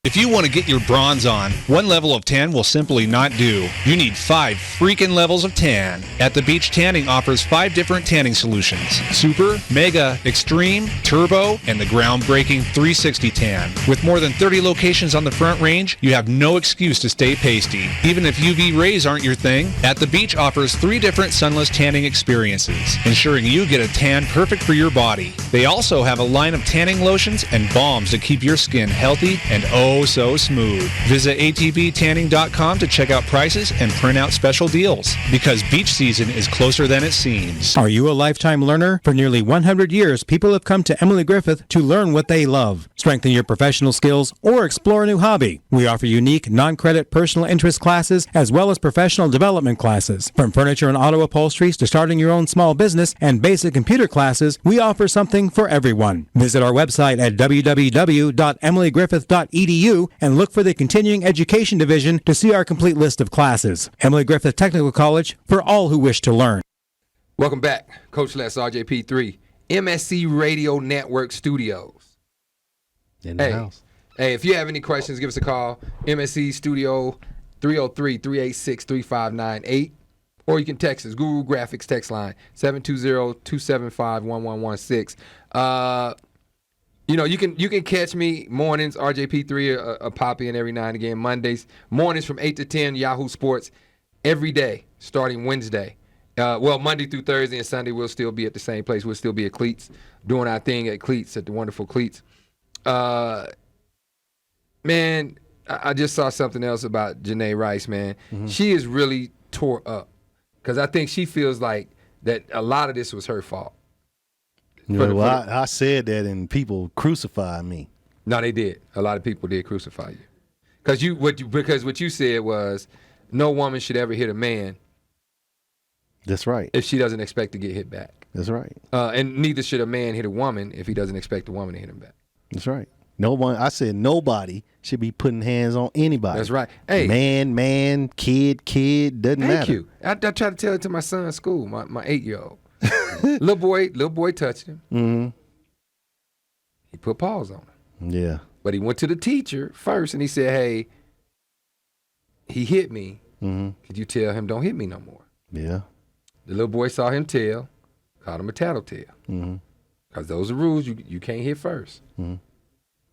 If you want to get your bronze on, one level of tan will simply not do. You need 5 freaking levels of tan. At the Beach Tanning offers 5 different tanning solutions: Super, Mega, Extreme, Turbo, and the groundbreaking 360 Tan. With more than 30 locations on the Front Range, you have no excuse to stay pasty. Even if UV rays aren't your thing, At the Beach offers 3 different sunless tanning experiences, ensuring you get a tan perfect for your body. They also have a line of tanning lotions and balms to keep your skin healthy and so smooth. Visit atvtanning.com to check out prices and print out special deals, because beach season is closer than it seems. Are you a lifetime learner? For nearly 100 years, people have come to Emily Griffith to learn what they love, strengthen your professional skills, or explore a new hobby. We offer unique, non-credit personal interest classes as well as professional development classes. From furniture and auto upholsteries to starting your own small business and basic computer classes, we offer something for everyone. Visit our website at www.emilygriffith.edu and look for the Continuing Education Division to see our complete list of classes. Emily Griffith Technical College, for all who wish to learn. Welcome back. Coach Les, RJP3, MSE Radio Network Studios. In the house. Hey, if you have any questions, give us a call. MSE Studio 303-386-3598. Or you can text us, Guru Graphics text line, 720-275-1116. You can catch me mornings, RJP3, a Poppy, and every now and again, Mondays. Mornings from 8 to 10, Yahoo Sports, every day, starting Wednesday. Monday through Thursday and Sunday, we'll still be at the same place. We'll still be at Cleats, doing our thing at Cleats, at the wonderful Cleats. Man, I just saw something else about Janae Rice, man. Mm-hmm. She is really tore up because I think she feels like that a lot of this was her fault. I said that and people crucified me. No, they did. A lot of people did crucify you. Because what you said was no woman should ever hit a man. That's right. If she doesn't expect to get hit back. That's right. And neither should a man hit a woman if he doesn't expect a woman to hit him back. That's right. I said nobody should be putting hands on anybody. That's right. Hey, man, kid, doesn't matter. Thank you. I try to tell it to my son at school, my 8-year-old. little boy touched him. Mm-hmm. He put paws on him. Yeah. But he went to the teacher first and he said, "Hey, he hit me. Mm-hmm. Could you tell him don't hit me no more?" Yeah. The little boy saw him tail, called him a tattletale. Mm-hmm. Because those are rules. You can't hit first. Mm-hmm.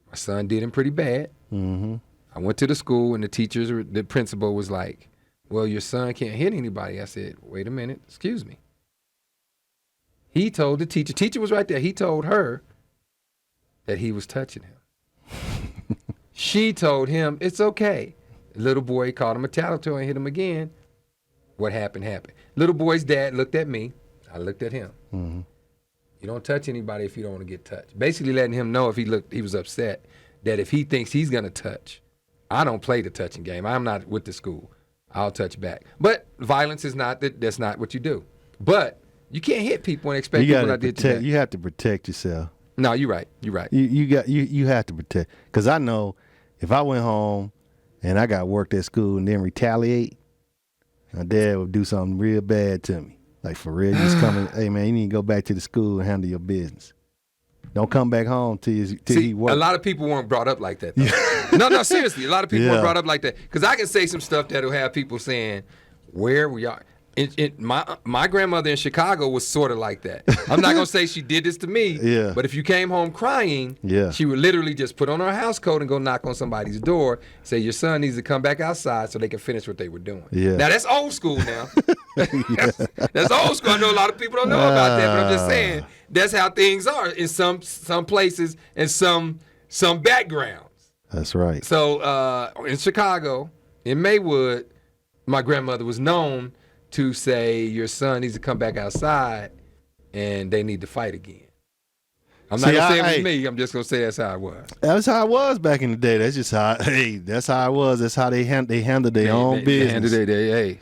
My son did him pretty bad. Mm-hmm. I went to the school and the principal was like, "Well, your son can't hit anybody." I said, "Wait a minute, excuse me." He told the teacher was right there. He told her that he was touching him. She told him it's okay. The little boy called him a tattletale and hit him again. What happened. Little boy's dad looked at me. I looked at him. Mm-hmm. You don't touch anybody if you don't want to get touched. Basically letting him know if he was upset that if he thinks he's going to touch, I don't play the touching game. I'm not with the school. I'll touch back. But violence is that's not what you do. But you can't hit people and expect people not to hit you back. You have to protect yourself. No, you're right. You have to protect. Because I know if I went home and I got worked at school and then retaliate, my dad would do something real bad to me. Like, for real, he's coming, hey, man, you need to go back to the school and handle your business. Don't come back home till he works. A lot of people weren't brought up like that, though. No, seriously. A lot of people weren't brought up like that. Because I can say some stuff that'll have people saying, where we are. My grandmother in Chicago was sort of like that. I'm not going to say she did this to me, but if you came home crying, she would literally just put on her house coat and go knock on somebody's door, say your son needs to come back outside so they can finish what they were doing. Yeah. Now, that's old school now. That's old school. I know a lot of people don't know about that, but I'm just saying that's how things are in some places and some backgrounds. That's right. So in Chicago, in Maywood, my grandmother was known to say your son needs to come back outside and they need to fight again. I'm not going to say it was me. I'm just going to say that's how it was. That's how it was back in the day. That's just how, that's how it was. That's how they handled their own business.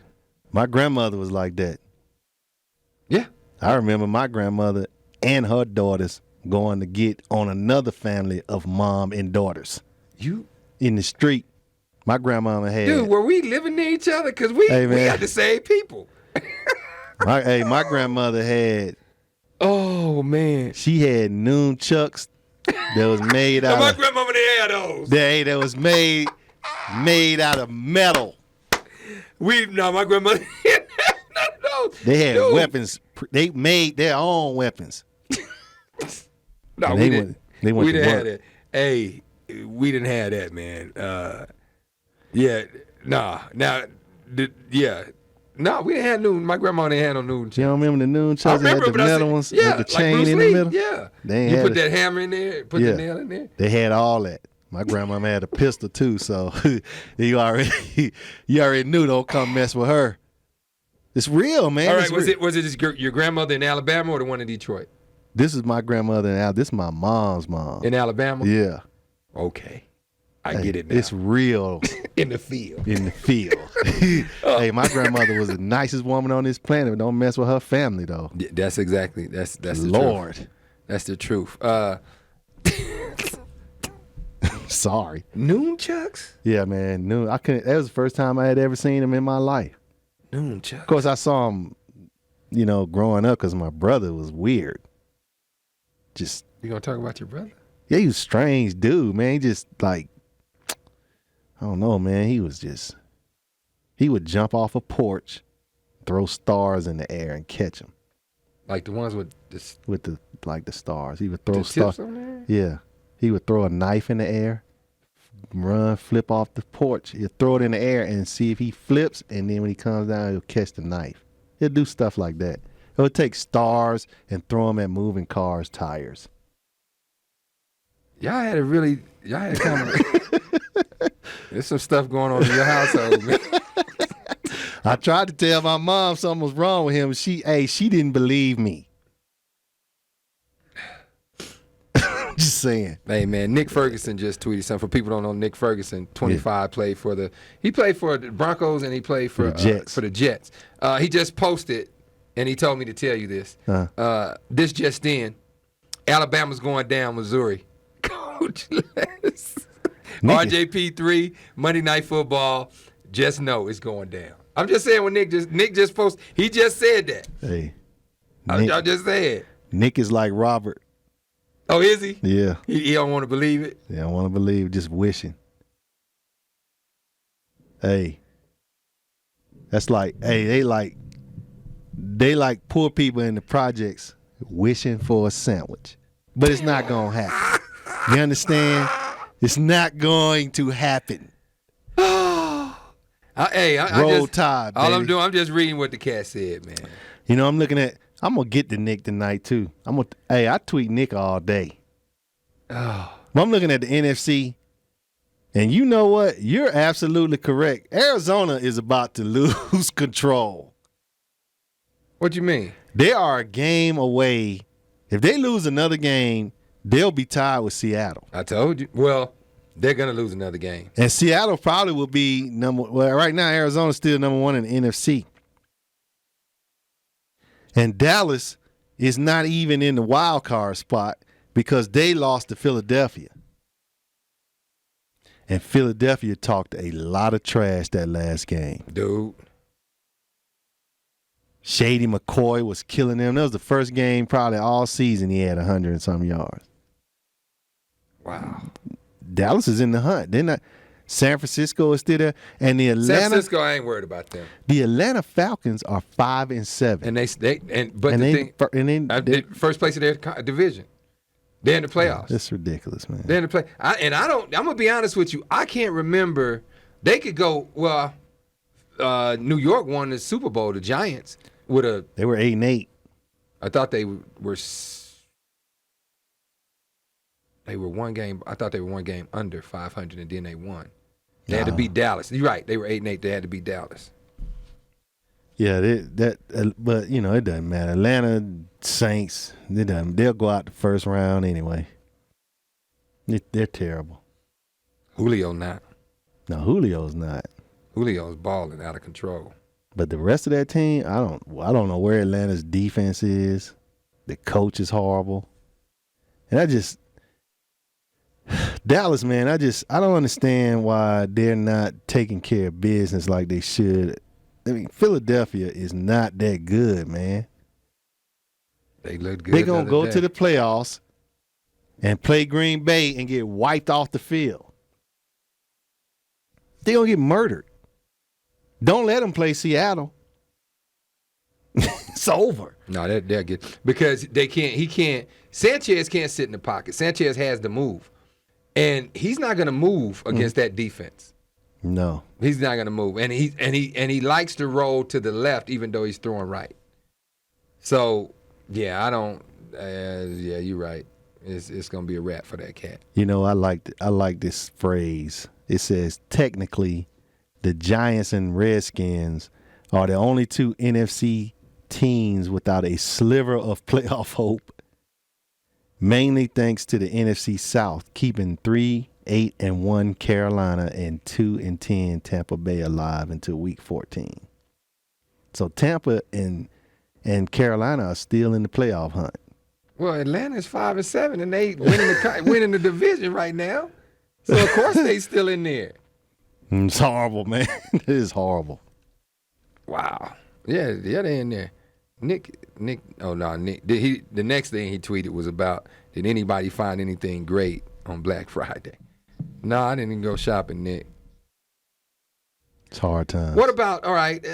My grandmother was like that. Yeah. I remember my grandmother and her daughters going to get on another family of mom and daughters. You? In the street. My grandmama had. Dude, were we living near each other? Because we got the same people. my grandmother had. Oh, man. She had nunchucks that was made out of. My grandmama didn't have those. That was made out of metal. My grandmother didn't have none of those. They had weapons. They made their own weapons. No, we didn't. We didn't have that. Hey, we didn't have that, man. No, we didn't have noon. My grandma didn't have no noon. You don't remember the noon chucks? They had the metal ones with the chain like in the middle? Yeah. You put that hammer in there, put the nail in there. They had all that. My grandmama had a pistol too, so you already knew don't come mess with her. It's real, man. All right, was it just your grandmother in Alabama or the one in Detroit? This is my grandmother in Alabama. This is my mom's mom. In Alabama? Yeah. Okay. I get it now. It's real. In the field. Hey, my grandmother was the nicest woman on this planet. Don't mess with her family, though. Yeah, that's the Lord. Truth. That's the truth. Sorry. Nunchucks? Yeah, man. That was the first time I had ever seen them in my life. Nunchucks. Of course, I saw them, growing up because my brother was weird. You gonna talk about your brother? Yeah, he was a strange dude, man. He just like, I don't know, man. He would jump off a porch, throw stars in the air and catch them. Like the ones with this, with the stars. He would throw the stars. tips on there? Yeah. He would throw a knife in the air, run, flip off the porch. He'll throw it in the air and see if he flips, and then when he comes down, he'll catch the knife. He'll do stuff like that. He'll take stars and throw them at moving cars' tires. Y'all had kind of, there's some stuff going on in your household, man. I tried to tell my mom something was wrong with him. She didn't believe me. Just saying. Hey, man, Nick Ferguson just tweeted something. For people who don't know, Nick Ferguson, 25, played for the Broncos and he played for the Jets. He just posted, and he told me to tell you this. This just in, Alabama's going down Missouri. Coachless. RJP3, Monday Night Football, just know it's going down. I'm just saying when Nick just posted, he just said that. Hey. I just said. Nick is like Robert. Oh, is he? Yeah. He don't want to believe it? Yeah, I want to believe, just wishing. Hey. That's like, hey, they like poor people in the projects wishing for a sandwich. But it's not going to happen. You understand? It's not going to happen. Roll Tide, baby. All I'm doing, I'm just reading what the cat said, man. You know, I'm gonna get to Nick tonight too. I tweet Nick all day. Oh. I'm looking at the NFC, and you know what? You're absolutely correct. Arizona is about to lose control. What you mean? They are a game away. If they lose another game, they'll be tied with Seattle. I told you. Well, they're going to lose another game. And Seattle probably will be right now Arizona's still number one in the NFC. And Dallas is not even in the wild card spot because they lost to Philadelphia. And Philadelphia talked a lot of trash that last game. Dude. Shady McCoy was killing them. That was the first game probably all season he had 100 and some yards. Wow. Dallas is in the hunt. They're not. San Francisco is still there, and the Atlanta. San Francisco, I ain't worried about them. The Atlanta Falcons are 5-7, and they first place in their division. They're in the playoffs. That's ridiculous, man. They're in the play. I'm gonna be honest with you. I can't remember. They could go. Well, New York won the Super Bowl. The Giants They were 8-8. I thought they were. They were one game. I thought they were one game under 500, and then they won. They had to beat Dallas. You're right. They were 8-8. They had to beat Dallas. Yeah, but you know it doesn't matter. Atlanta Saints, they'll go out the first round anyway. They're terrible. Julio not. No, Julio's not. Julio's balling out of control. But the rest of that team, I don't know where Atlanta's defense is. The coach is horrible, and Dallas, man, I don't understand why they're not taking care of business like they should. I mean, Philadelphia is not that good, man. They look good. They're going to go to the playoffs and play Green Bay and get wiped off the field. They're going to get murdered. Don't let them play Seattle. It's over. No, they're good. Because Sanchez can't sit in the pocket. Sanchez has to move. And he's not going to move against that defense. No, he's not going to move, and he likes to roll to the left, even though he's throwing right. So yeah, I don't. Yeah, you're right. It's going to be a wrap for that cat. You know, I like this phrase. It says technically, the Giants and Redskins are the only two NFC teams without a sliver of playoff hope. Mainly thanks to the NFC South keeping 3-8-1 Carolina and 2-10 Tampa Bay alive until Week 14. So Tampa and Carolina are still in the playoff hunt. Well, Atlanta's 5-7 and they winning the division right now. So of course they still in there. It's horrible, man. It is horrible. Wow. Yeah, they're in there. Nick Nick. Oh no, Nick. The next thing he tweeted was about, did anybody find anything great on Black Friday? No, I didn't even go shopping, Nick. It's hard times. What about, all right,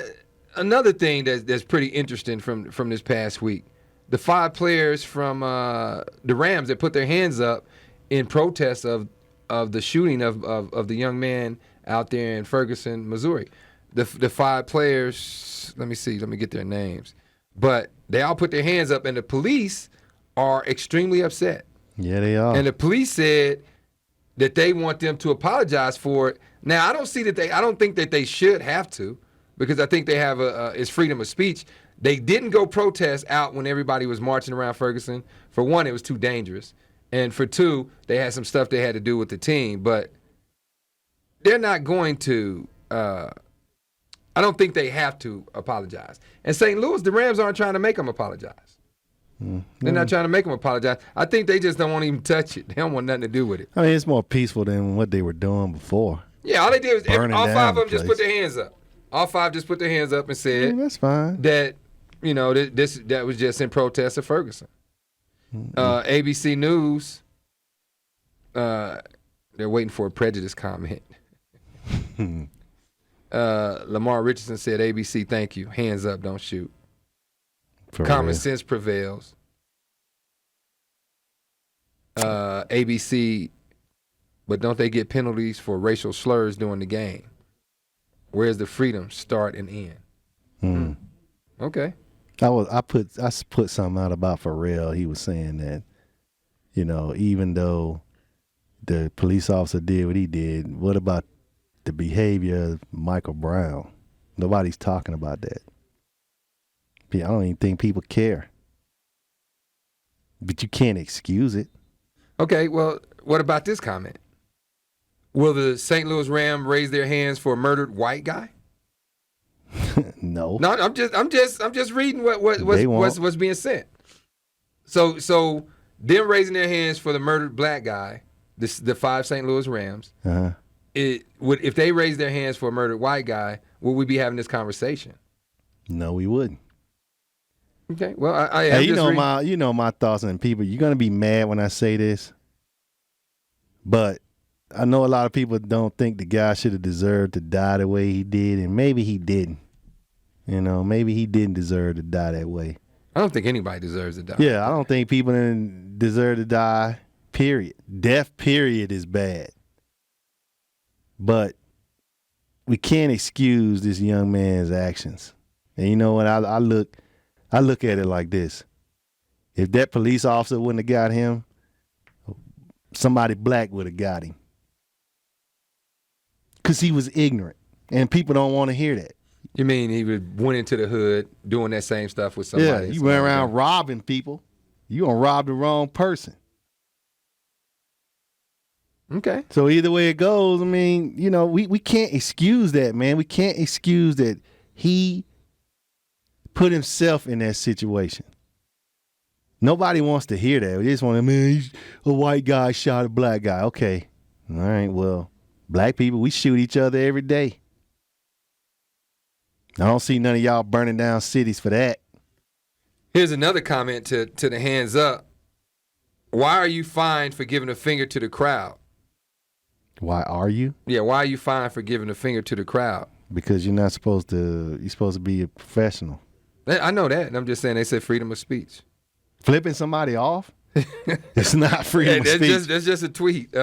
another thing that's pretty interesting from this past week. The 5 players from the Rams that put their hands up in protest of the shooting of the young man out there in Ferguson, Missouri. The 5 players, let me get their names. But they all put their hands up, and the police are extremely upset. Yeah, they are. And the police said that they want them to apologize for it. Now, I don't think that they should have to, because I think they have it's freedom of speech. They didn't go protest out when everybody was marching around Ferguson. For one, it was too dangerous. And for two, they had some stuff they had to do with the team. But they're not going to, I don't think they have to apologize. And St. Louis, the Rams aren't trying to make them apologize. They're not trying to make them apologize. I think they just don't want to even touch it. They don't want nothing to do with it. I mean, it's more peaceful than what they were doing before. Yeah, all they did was all 5 of them just place. put their hands up. All 5 just put their hands up and said that's fine. that, that was just in protest of Ferguson. ABC News, they're waiting for a prejudice comment. Lamar Richardson said, ABC, thank you. Hands up, don't shoot. Common sense prevails. ABC, but don't they get penalties for racial slurs during the game? Where's the freedom start and end? Okay. I put something out about Pharrell. He was saying that, even though the police officer did what he did, what about the behavior of Michael Brown? Nobody's talking about that. I don't even think people care. But you can't excuse it. Okay, well, what about this comment? Will the St. Louis Rams raise their hands for a murdered white guy? No. No, I'm just reading what's being sent. So them raising their hands for the murdered black guy, the 5 St. Louis Rams. If they raise their hands for a murdered white guy, would we be having this conversation? No, we wouldn't. Okay. Well, hey, you know my thoughts on people. You're gonna be mad when I say this, but I know a lot of people don't think the guy should have deserved to die the way he did, and maybe he didn't. Maybe he didn't deserve to die that way. I don't think anybody deserves to die. Yeah, I don't think people didn't deserve to die. Period. Death. Period is bad. But we can't excuse this young man's actions. And you know what? I look at it like this. If that police officer wouldn't have got him, somebody black would have got him. Because he was ignorant. And people don't want to hear that. You mean he went into the hood doing that same stuff with somebody? Yeah, you went around robbing people. You gonna rob the wrong person. Okay. So either way it goes, I mean, we can't excuse that, man. We can't excuse that he put himself in that situation. Nobody wants to hear that. We just want to, man, a white guy shot a black guy. Okay. All right, well, black people, we shoot each other every day. I don't see none of y'all burning down cities for that. Here's another comment to the hands up. Why are you fined for giving a finger to the crowd? Why are you? Yeah, why are you fined for giving a finger to the crowd? Because you're supposed to be a professional. I know that. I'm just saying they said freedom of speech. Flipping somebody off? It's not freedom of speech. That's just a tweet.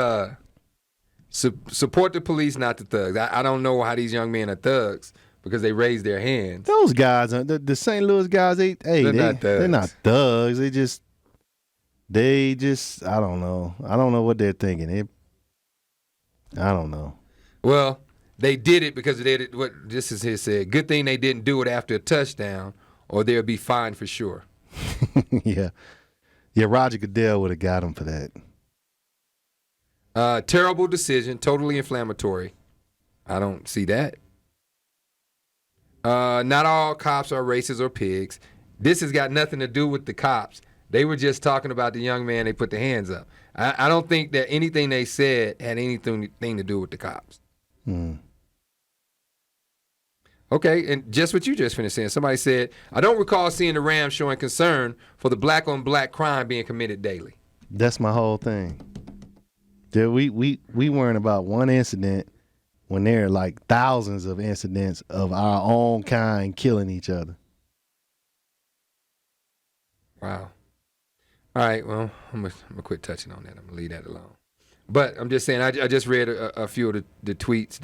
Support the police, not the thugs. I don't know how these young men are thugs because they raise their hands. Those guys, the St. Louis guys, they're not thugs. They're not thugs. They just, I don't know. I don't know what they're thinking. I don't know. Well, they did it because they did what this is here said. Good thing they didn't do it after a touchdown, or they'll be fined for sure. Yeah, Roger Goodell would have got him for that. Terrible decision, totally inflammatory. I don't see that. Not all cops are racist or pigs. This has got nothing to do with the cops. They were just talking about the young man. They put their hands up. I don't think that anything they said had anything to do with the cops. Okay, and just what you just finished saying. Somebody said, I don't recall seeing the Rams showing concern for the black-on-black crime being committed daily. That's my whole thing. Dude, we weren't about one incident when there are like thousands of incidents of our own kind killing each other. Wow. All right, well, I'm gonna quit touching on that. I'm gonna leave that alone. But I'm just saying, I just read a few of the tweets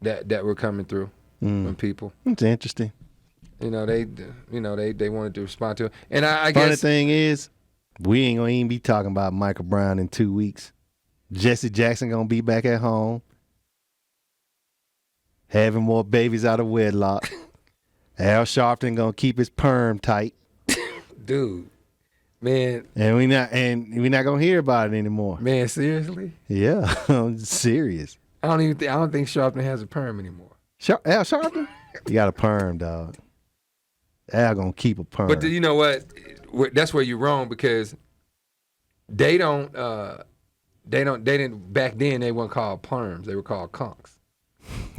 that were coming through from people. It's interesting. They wanted to respond to it, and I Funny guess thing is, we ain't gonna even be talking about Michael Brown in 2 weeks. Jesse Jackson gonna be back at home, having more babies out of wedlock. Al Sharpton gonna keep his perm tight, dude, man, and we not gonna hear about it anymore. Man, seriously? Yeah, I'm serious. I don't think Sharpton has a perm anymore. Al Sharpton, you got a perm, dog. Al gonna keep a perm. But you know what? That's where you're wrong, because they didn't back then. They weren't called perms. They were called conks.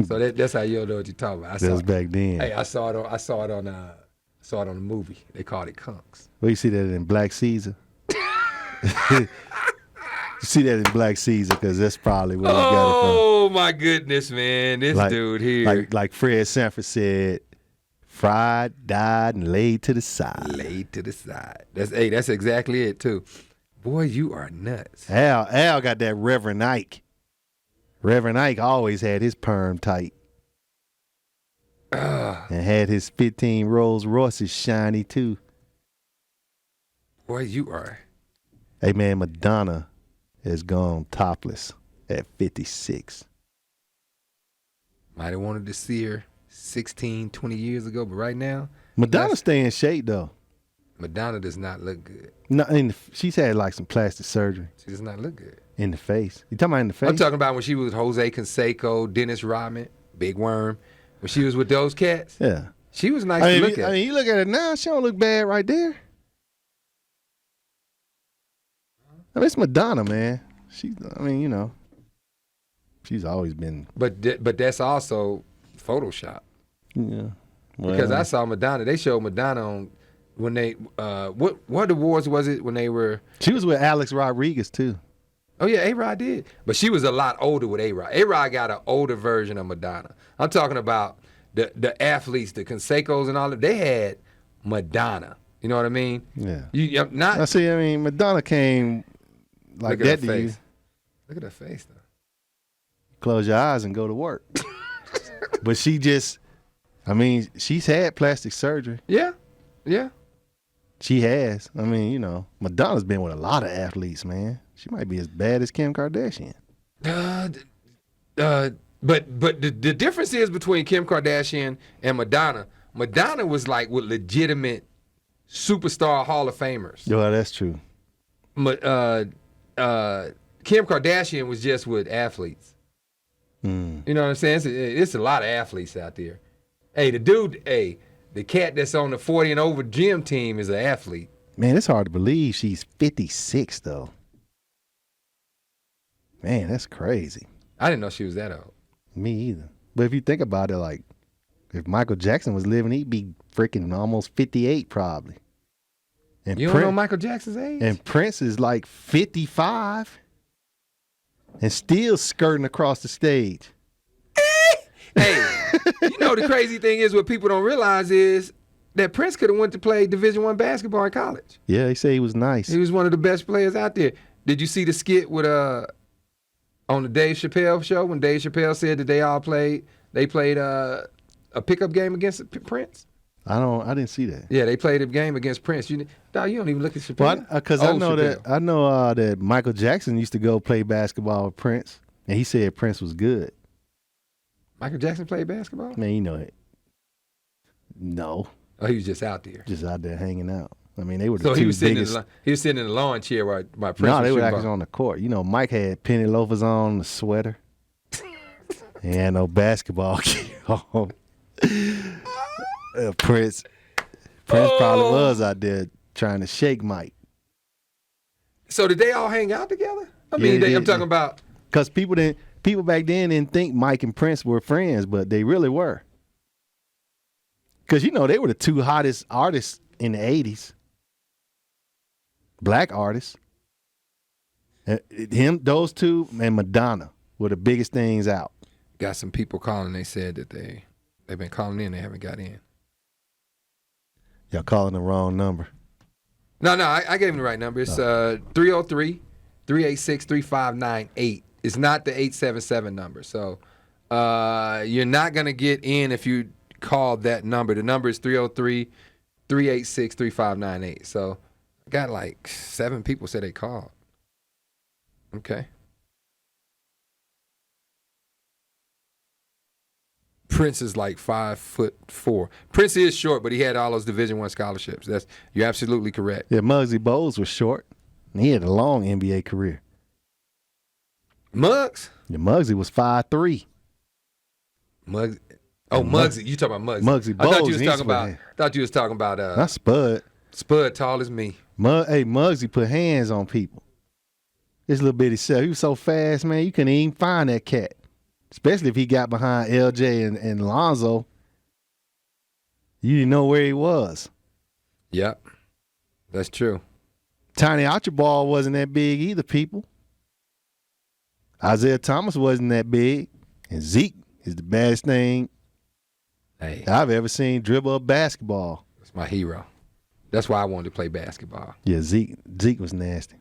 So that's how you'll know what you're talking about. That was back then. Hey, I saw it on the movie. They called it conks. Well, you see that in Black Caesar. You see that in Black Caesar, because that's probably where you got it from. Oh my goodness, man! This dude here, like Fred Sanford said, fried, died, and laid to the side. Laid to the side. That's exactly it too. Boy, you are nuts. Al got that Reverend Ike. Reverend Ike always had his perm tight. And had his 15 Rolls Royces shiny too. Boy, you are. Hey man, Madonna has gone topless at 56. Might have wanted to see her 16, 20 years ago, but right now, Madonna stay in shape though. Madonna does not look good. No, she's had like some plastic surgery. She does not look good. In the face. You talking about in the face? I'm talking about when she was with Jose Canseco, Dennis Rodman, Big Worm. When she was with those cats. Yeah. She was nice to look at. I mean, you look at her now, she don't look bad right there. I mean, it's Madonna, man. She's always been. But that's also Photoshop. Yeah. Well, because I saw Madonna. They showed Madonna on when they what awards was it when they were? She was with Alex Rodriguez too. Oh yeah, A-Rod did, but she was a lot older with A-Rod. A-Rod got an older version of Madonna. I'm talking about the athletes, the Cansecos and all of. They had Madonna. You know what I mean? Yeah. I mean, Madonna came like that to you. Look at her face though. Close your eyes and go to work. But she's had plastic surgery. Yeah. Yeah. She has. I mean, Madonna's been with a lot of athletes, man. She might be as bad as Kim Kardashian. But the difference is between Kim Kardashian and Madonna. Madonna was like with legitimate superstar Hall of Famers. Yeah, that's true. Kim Kardashian was just with athletes. You know what I'm saying? It's a lot of athletes out there. Hey, the cat that's on the 40 and over gym team is an athlete. Man, it's hard to believe she's 56 though. Man, that's crazy. I didn't know she was that old. Me either. But if you think about it, like, if Michael Jackson was living, he'd be freaking almost 58 probably. And you don't know Michael Jackson's age? And Prince is like 55 and still skirting across the stage. Hey, the crazy thing is what people don't realize is that Prince could have went to play Division I basketball in college. Yeah, they say he was nice. He was one of the best players out there. Did you see the skit with on the Dave Chappelle show when Dave Chappelle said that they played a pickup game against Prince? I didn't see that. Yeah, they played a game against Prince. You don't even look at Chappelle. Because I know that Michael Jackson used to go play basketball with Prince, and he said Prince was good. Michael Jackson played basketball? Man, you know it. No. Oh, he was just out there. Just out there hanging out. I mean, they were the so two he was sitting biggest. He was sitting in the lawn chair while Prince No, was they were shooting actually on the court. Mike had penny loafers on, a sweater. He had no basketball gear on. Prince probably was out there trying to shake Mike. So did they all hang out together? I mean, I'm talking about because people back then didn't think Mike and Prince were friends, but they really were. Because, they were the two hottest artists in the 80s. Black artists. Those two, and Madonna were the biggest things out. Got some people calling. They said that they've been calling in. They haven't got in. Y'all calling the wrong number. No, I gave him the right number. It's 303-386-3598. It's not the 877 number. So you're not going to get in if you call that number. The number is 303-386-3598. So I got like 7 people said they called. Okay. Prince is like 5'4". Prince is short, but he had all those Division I scholarships. You're absolutely correct. Yeah, Muggsy Bogues was short. And he had a long NBA career. Muggs? Yeah, Muggsy was 5'3". Muggsy. Oh, Muggsy. You talking about Muggsy? Muggsy Bogues. I thought you was talking about. Not Spud. Spud, tall as me. Muggsy put hands on people. This little bitty self. He was so fast, man. You couldn't even find that cat. Especially if he got behind LJ and Lonzo. You didn't know where he was. Yep. That's true. Tiny Archibald wasn't that big either, people. Isaiah Thomas wasn't that big. And Zeke is the baddest thing I've ever seen dribble a basketball. That's my hero. That's why I wanted to play basketball. Yeah, Zeke was nasty.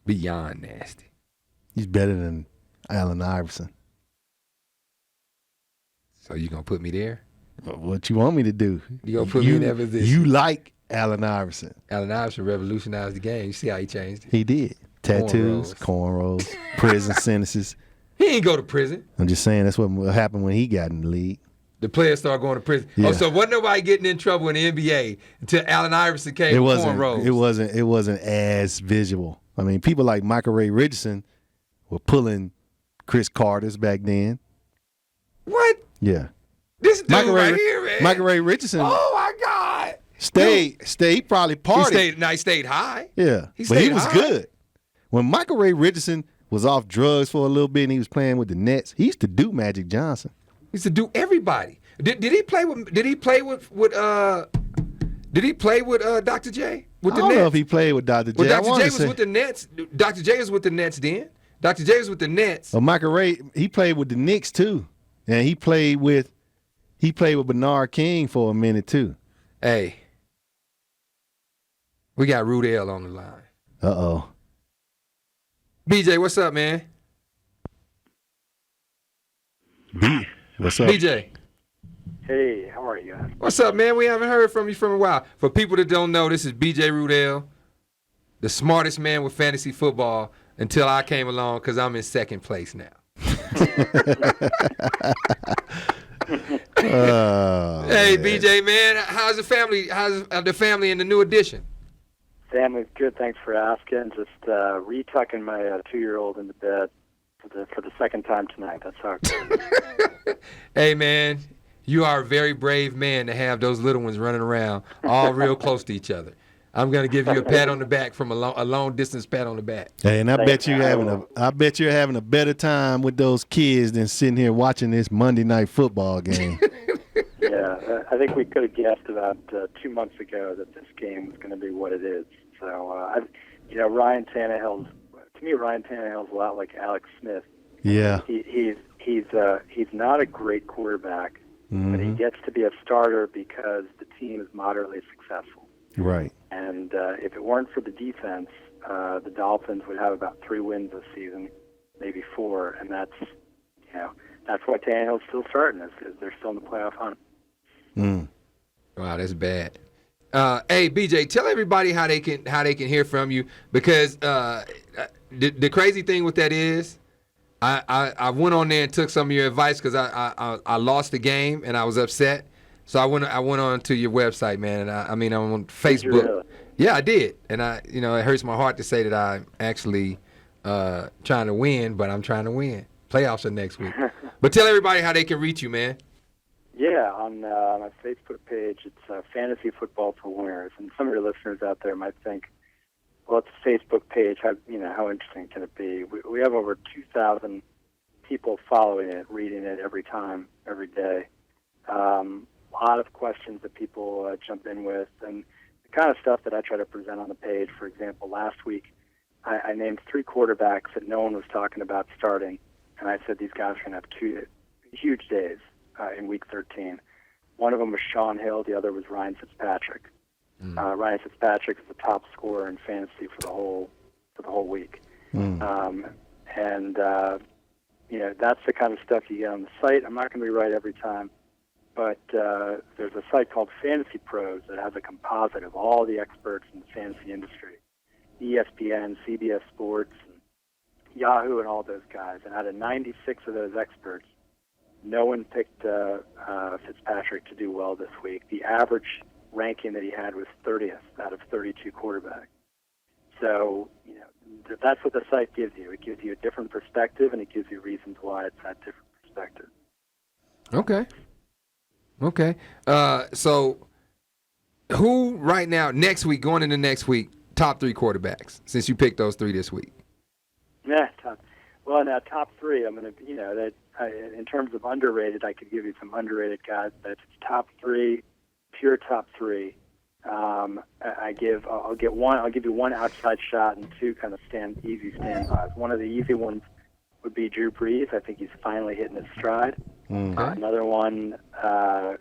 Beyond nasty. He's better than Allen Iverson. So you gonna put me there? What you want me to do? You gonna put me in that position? You like Allen Iverson. Allen Iverson revolutionized the game. You see how he changed it? He did. Tattoos, cornrows, prison sentences. He ain't go to prison. I'm just saying that's what happened when he got in the league. The players started going to prison. Yeah. Oh, so wasn't nobody getting in trouble in the NBA until Allen Iverson came with cornrows. It wasn't as visual. I mean, people like Michael Ray Richardson were pulling Chris Carter's back then. What? Yeah. This dude right here, man. Michael Ray Richardson. Oh my God. Stayed. He probably partied. He stayed high. Yeah. But he was good. When Michael Ray Richardson was off drugs for a little bit and he was playing with the Nets, he used to do Magic Johnson. He used to do everybody. Did he play with Dr. J? With the I don't Nets? know if he played with Dr. J. Well, Dr. J was with the Nets. Dr. J was with the Nets then. Dr. J was with the Nets. Well, Michael Ray, he played with the Knicks too. And he played with Bernard King for a minute too. Hey. We got Rudell on the line. Uh-oh. BJ, what's up, man? What's up? BJ. Hey, how are you? What's up, man? We haven't heard from you for a while. For people that don't know, this is BJ Rudell, the smartest man with fantasy football until I came along because I'm in second place now. Hey, BJ, man, how's the family? How's the family in the new addition? Family's good. Thanks for asking. Just retucking my 2-year-old into bed for the second time tonight. That's how. Hey, man, you are a very brave man to have those little ones running around all real close to each other. I'm gonna give you a pat on the back from a long distance pat on the back. Hey, and I bet you're having a better time with those kids than sitting here watching this Monday night football game. Yeah, I think we could have guessed about 2 months ago that this game was going to be what it is. So, Ryan Tannehill's a lot like Alex Smith. Yeah, he's not a great quarterback, but he gets to be a starter because the team is moderately successful. Right. And if it weren't for the defense, the Dolphins would have about 3 wins this season, maybe 4, and that's why Tannehill's still starting, is they're still in the playoff hunt. Wow, that's bad. Hey, BJ, tell everybody how they can hear from you, because the crazy thing with that is, I went on there and took some of your advice because I lost the game and I was upset. So I went on to your website, man, and I'm on Facebook. Really? Yeah, I did, and it hurts my heart to say that I'm actually trying to win, but I'm trying to win. Playoffs are next week. But tell everybody how they can reach you, man. Yeah, on my Facebook page, it's Fantasy Football for Winners, and some of your listeners out there might think, well, it's a Facebook page. How interesting can it be? We have over 2,000 people following it, reading it every time, every day. A lot of questions that people jump in with, and the kind of stuff that I try to present on the page. For example, last week I named 3 quarterbacks that no one was talking about starting, and I said these guys are going to have 2 huge days in Week 13. One of them was Sean Hill. The other was Ryan Fitzpatrick. Ryan Fitzpatrick is the top scorer in fantasy for the whole week. That's the kind of stuff you get on the site. I'm not going to be right every time, but there's a site called Fantasy Pros that has a composite of all the experts in the fantasy industry, ESPN, CBS Sports, Yahoo, and all those guys. And out of 96 of those experts, no one picked Fitzpatrick to do well this week. The average ranking that he had was 30th out of 32 quarterbacks. So, that's what the site gives you. It gives you a different perspective, and it gives you reasons why it's that different perspective. Okay. So who right now, next week, going into next week, top 3 quarterbacks, since you picked those 3 this week? Yeah, now top 3, I'm going to, in terms of underrated, I could give you some underrated guys, but if it's top 3, pure top 3, I'll give you 1 outside shot and 2 kind of easy standbys. One of the easy ones would be Drew Brees. I think he's finally hitting his stride. Another one I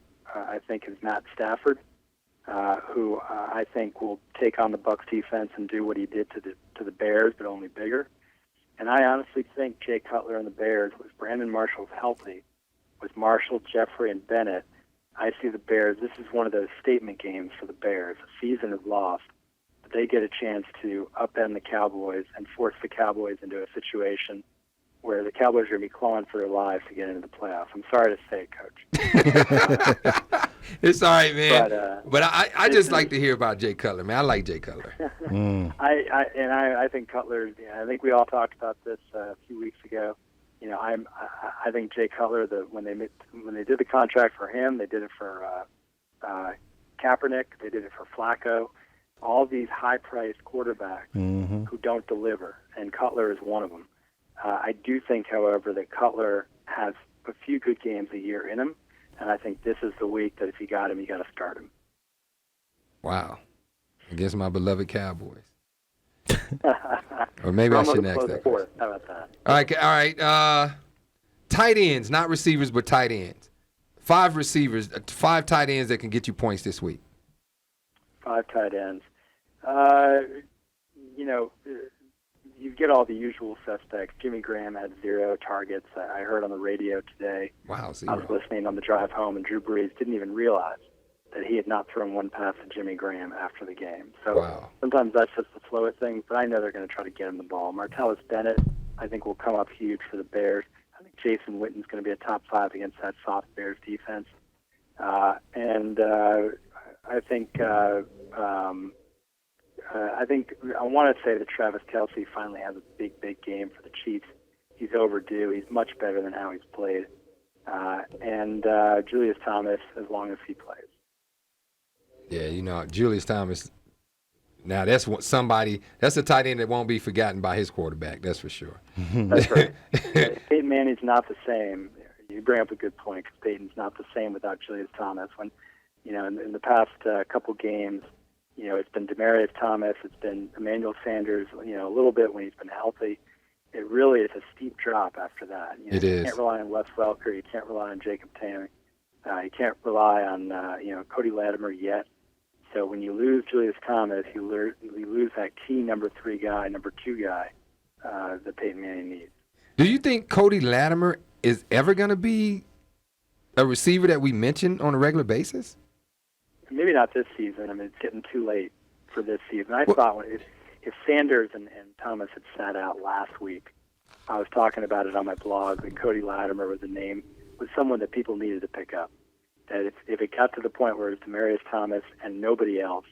think is Matt Stafford, who I think will take on the Bucs defense and do what he did to the Bears, but only bigger. And I honestly think Jay Cutler and the Bears, with Brandon Marshall healthy, with Marshall, Jeffrey, and Bennett, I see the Bears. This is one of those statement games for the Bears. The season is lost, but they get a chance to upend the Cowboys and force the Cowboys into a situation where the Cowboys are going to be clawing for their lives to get into the playoffs. I'm sorry to say, Coach. It's all right, man. But I just like to hear about Jay Cutler, man. I like Jay Cutler. I think Cutler. I think we all talked about this a few weeks ago. I think Jay Cutler. When they did the contract for him, they did it for Kaepernick. They did it for Flacco. All these high-priced quarterbacks who don't deliver, and Cutler is one of them. I do think, however, that Cutler has a few good games a year in him, and I think this is the week that if you got him, you got to start him. Wow. Against my beloved Cowboys. Or maybe I shouldn't ask that question. How about that? All right. Tight ends, not receivers, but tight ends. 5 receivers, 5 tight ends that can get you points this week. 5 tight ends. You get all the usual suspects. Jimmy Graham had 0 targets. I heard on the radio today. Wow, 0. I was listening on the drive home, and Drew Brees didn't even realize that he had not thrown 1 pass to Jimmy Graham after the game. So Sometimes that's just the flow of things, but I know they're going to try to get him the ball. Martellus Bennett, I think, will come up huge for the Bears. I think Jason Witten's going to be a top 5 against that soft Bears defense. I think I want to say that Travis Kelce finally has a big game for the Chiefs. He's overdue. He's much better than how he's played. And Julius Thomas, as long as he plays. Yeah, Julius Thomas. Now that's that's a tight end that won't be forgotten by his quarterback. That's for sure. That's right. Peyton Manning's not the same. You bring up a good point, because Peyton's not the same without Julius Thomas. When in the past couple games, it's been Demaryius Thomas, it's been Emmanuel Sanders, a little bit when he's been healthy. It really is a steep drop after that. It is. You can't rely on Wes Welker. You can't rely on Jacob Tamme. You can't rely on, Cody Latimer yet. So when you lose Julius Thomas, you lose that key number 3 guy, number 2 guy that Peyton Manning needs. Do you think Cody Latimer is ever going to be a receiver that we mention on a regular basis? Maybe not this season. I mean, it's getting too late for this season. I thought if Sanders and Thomas had sat out last week, I was talking about it on my blog, that Cody Latimer was someone that people needed to pick up. That if it got to the point where it's Demaryius Thomas and nobody else,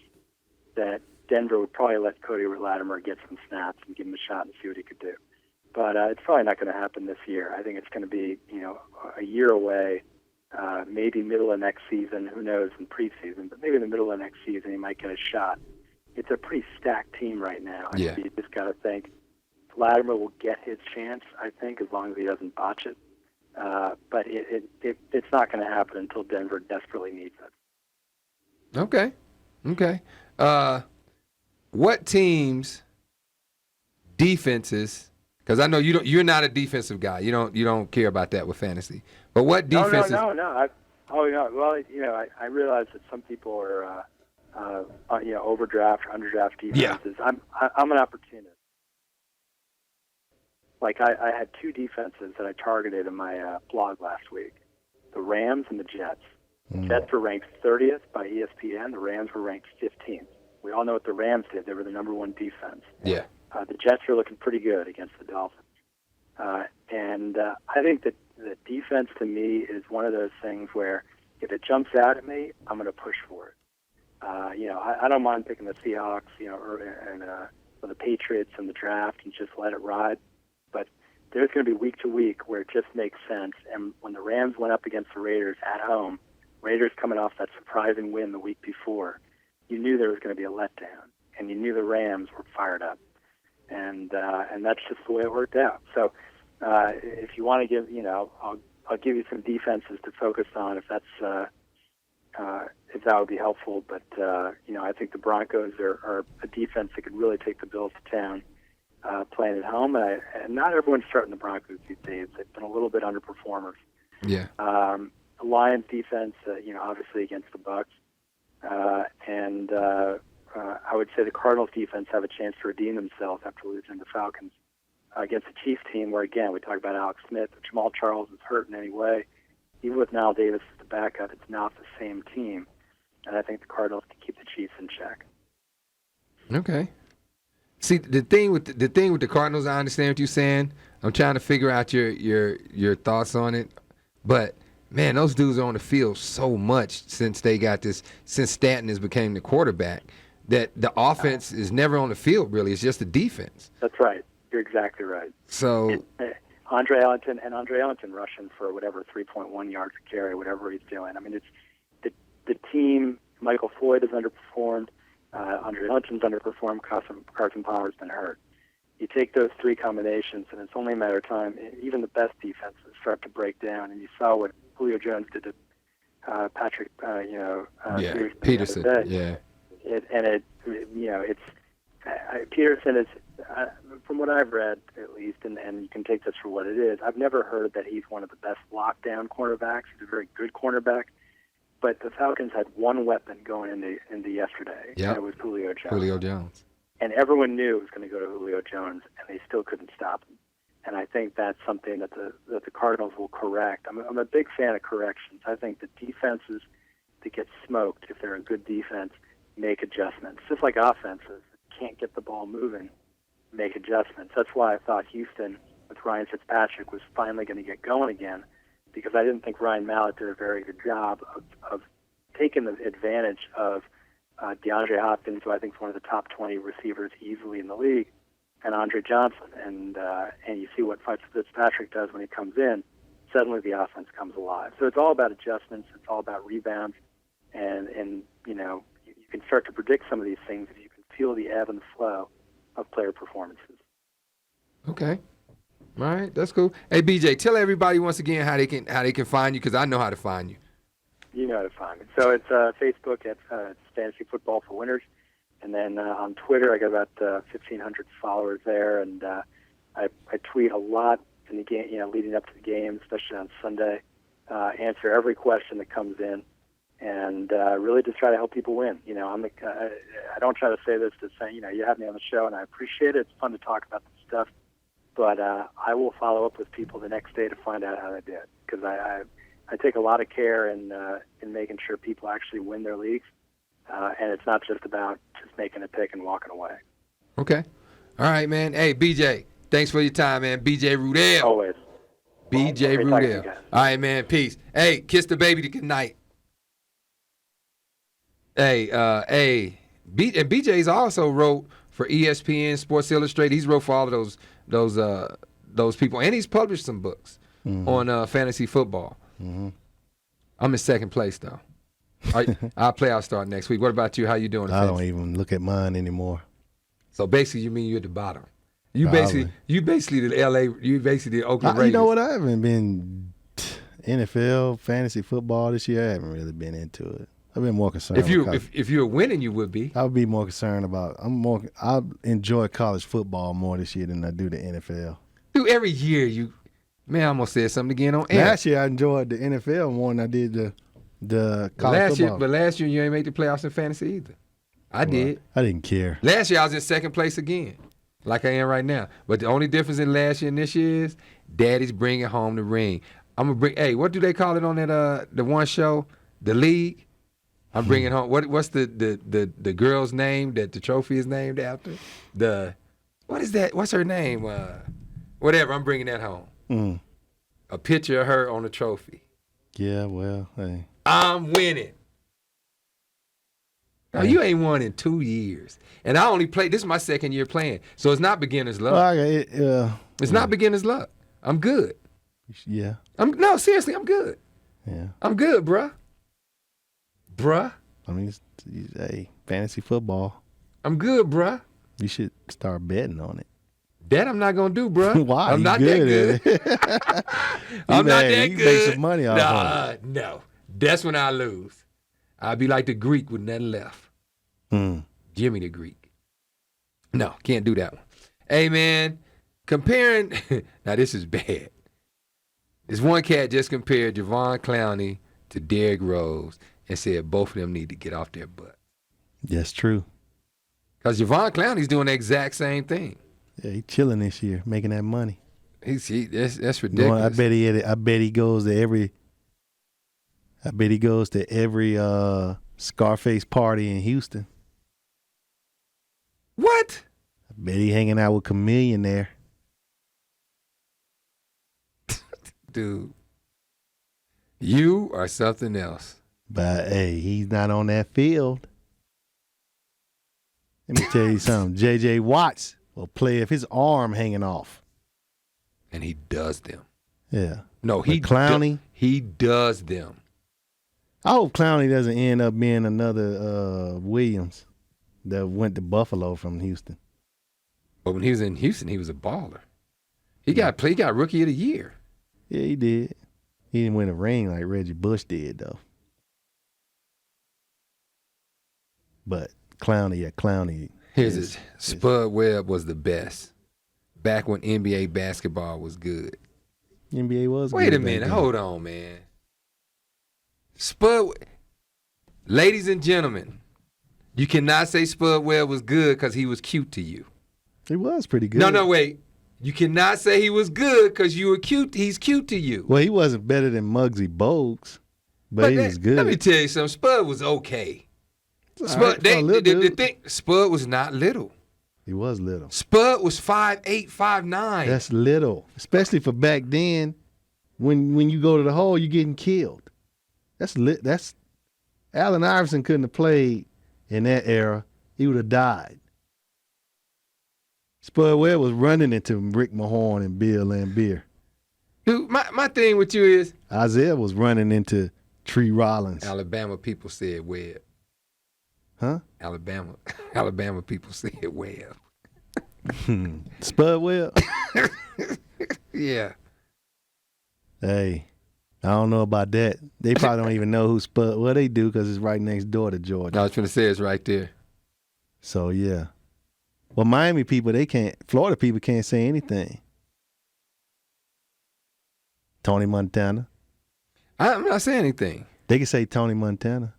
that Denver would probably let Cody Latimer get some snaps and give him a shot and see what he could do. But it's probably not going to happen this year. I think it's going to be, a year away. Maybe middle of next season, who knows, in preseason, but maybe in the middle of next season he might get a shot. It's a pretty stacked team right now. Yeah. You just got to think Latimer will get his chance, I think, as long as he doesn't botch it. But it's not going to happen until Denver desperately needs it. Okay. What teams' defenses? Because I know you're not a defensive guy. You don't care about that with fantasy. But what defenses? No. Well, I realize that some people are, overdraft or underdraft defenses. Yeah. I'm an opportunist. Like I had two defenses that I targeted in my blog last week: the Rams and the Jets. The Jets were ranked 30th by ESPN. The Rams were ranked 15th. We all know what the Rams did. They were the number one defense. Yeah. The Jets are looking pretty good against the Dolphins. And I think that the defense to me is one of those things where if it jumps out at me, I'm going to push for it. I don't mind picking the Seahawks, or the Patriots in the draft and just let it ride. But there's going to be week to week where it just makes sense. And when the Rams went up against the Raiders at home, Raiders coming off that surprising win the week before, you knew there was going to be a letdown, and you knew the Rams were fired up. And that's just the way it worked out. So if you want to give, I'll give you some defenses to focus on if that's if that would be helpful. But I think the Broncos are a defense that could really take the Bills to town playing at home. And not everyone's starting the Broncos these days. They've been a little bit underperformers. Yeah. The Lions defense, obviously against the Bucs, and I would say the Cardinals defense have a chance to redeem themselves after losing to the Falcons against the Chiefs team, where again we talk about Alex Smith, but Jamal Charles is hurt in any way. Even with Niall Davis as the backup, it's not the same team, and I think the Cardinals can keep the Chiefs in check. Okay. See, the thing with the Cardinals, I understand what you're saying. I'm trying to figure out your thoughts on it, but man, those dudes are on the field so much since Stanton has became the quarterback, that the offense is never on the field really. It's just the defense. That's right. You're exactly right. So Andre Ellington rushing for 3.1 yards a carry, whatever he's doing. I mean, it's the team. Michael Floyd has underperformed. Andre Ellington's underperformed. Carson Palmer's been hurt. You take those three combinations, and it's only a matter of time. Even the best defenses start to break down, and you saw what Julio Jones did to Patrick. Peterson. Yeah. Peterson is, from what I've read at least, and you can take this for what it is. I've never heard that he's one of the best lockdown cornerbacks. He's a very good cornerback. But the Falcons had one weapon going into yesterday, and it was Julio Jones. And everyone knew it was going to go to Julio Jones, and they still couldn't stop him. And I think that's something that the Cardinals will correct. I'm a big fan of corrections. I think the defenses that get smoked, if they're a good defense, make adjustments. Just like offenses can't get the ball moving, make adjustments. That's why I thought Houston with Ryan Fitzpatrick was finally going to get going again, because I didn't think Ryan Mallett did a very good job of taking the advantage of DeAndre Hopkins, who I think is one of the top 20 receivers easily in the league, and Andre Johnson. And you see what Fitzpatrick does when he comes in. Suddenly the offense comes alive. So it's all about adjustments. It's all about rebounds. And you can start to predict some of these things if you can feel the ebb and flow of player performances. Okay. All right, that's cool. Hey, BJ, tell everybody once again how they can find you, because I know how to find you. You know how to find me. So it's Facebook at Fantasy Football for Winners, and then on Twitter I got about 1,500 followers there, and I tweet a lot in the game, leading up to the game, especially on Sunday. Answer every question that comes in, and really just try to help people win. I don't try to say this to say you have me on the show, and I appreciate it. It's fun to talk about this stuff. But I will follow up with people the next day to find out how they did, because I take a lot of care in making sure people actually win their leagues, and it's not just about just making a pick and walking away. Okay. All right, man. Hey, BJ, thanks for your time, man. BJ Rudell. Always. BJ Rudell. All right, man. Peace. Hey, kiss the baby to good night. Hey, BJ's also wrote for ESPN, Sports Illustrated. He's wrote for all of those people, and he's published some books on fantasy football. Mm-hmm. I'm in second place though. Our playoffs start next week. What about you? How you doing? I don't even look at mine anymore. So basically, you mean you're at the bottom? You basically the LA. You basically the Oakland Raiders. You know what? I haven't been NFL, fantasy football this year, I haven't really been into it. I've been more concerned. If you were winning, you would be. I would be more concerned about. I enjoy college football more this year than I do the NFL. Dude, every year man, I almost said something again on air. Last year I enjoyed the NFL more than I did the college football. But last year you ain't make the playoffs in fantasy either. I did. I didn't care. Last year I was in second place again, like I am right now. But the only difference in last year and this year is Daddy's bringing home the ring. I'm gonna bring. Hey, what do they call it on that the one show, the league? I'm bringing home. What's the girl's name that the trophy is named after? What is that? What's her name? Whatever. I'm bringing that home. A picture of her on the trophy. Yeah. Well, hey. I'm winning. No, you ain't won in 2 years, and I only played. This is my second year playing, so it's not beginner's luck. Well, it's not beginner's luck. I'm good. Yeah. No, seriously, I'm good. Yeah. I'm good, bruh. I mean, hey, fantasy football. I'm good, bruh. You should start betting on it. That I'm not gonna do, bruh. Why? I'm not that good. I'm not that you good. Make some money off of it. No. That's when I lose. I'll be like the Greek with nothing left. Jimmy the Greek. No, can't do that one. Hey, man, comparing. Now, this is bad. This one cat just compared Javon Clowney to Derrick Rose and said both of them need to get off their butt. That's true. Because Javon Clowney's doing the exact same thing. Yeah, he's chilling this year, making that money. That's ridiculous. I bet he goes to every Scarface party in Houston. What? I bet he hanging out with Chameleon there. Dude, you are something else. But hey, he's not on that field. Let me tell you something. J.J. Watts will play if his arm hanging off. And he does them. Yeah. No, Clowney. He does them. I hope Clowney doesn't end up being another Williams that went to Buffalo from Houston. But when he was in Houston, he was a baller. He got Rookie of the Year. Yeah, he did. He didn't win a ring like Reggie Bush did, though. But Clowney. Here's it. Spud Webb was the best back when NBA basketball was good. NBA was good. Wait a minute. Hold on, man. Ladies and gentlemen, you cannot say Spud Webb was good because he was cute to you. He was pretty good. No, wait. You cannot say he was good because you were cute. He's cute to you. Well, he wasn't better than Muggsy Bogues, but he was good. Let me tell you something. Spud was okay. Spud was not little. He was little. Spud was 5'8", 5'9". That's little, especially for back then. When you go to the hole, you're getting killed. That's Allen Iverson couldn't have played in that era. He would have died. Spud Webb was running into Rick Mahorn and Bill Laimbeer. Dude, my thing with you is Isaiah was running into Tree Rollins. Alabama people said Webb. Huh? Alabama people said Webb. Spud Webb? Yeah. Hey, I don't know about that. They probably don't even know who Spud. Well, they do because it's right next door to Georgia. I was going to say it's right there. So, yeah. Well, Miami people, Florida people can't say anything. Tony Montana. I'm not saying anything. They can say Tony Montana.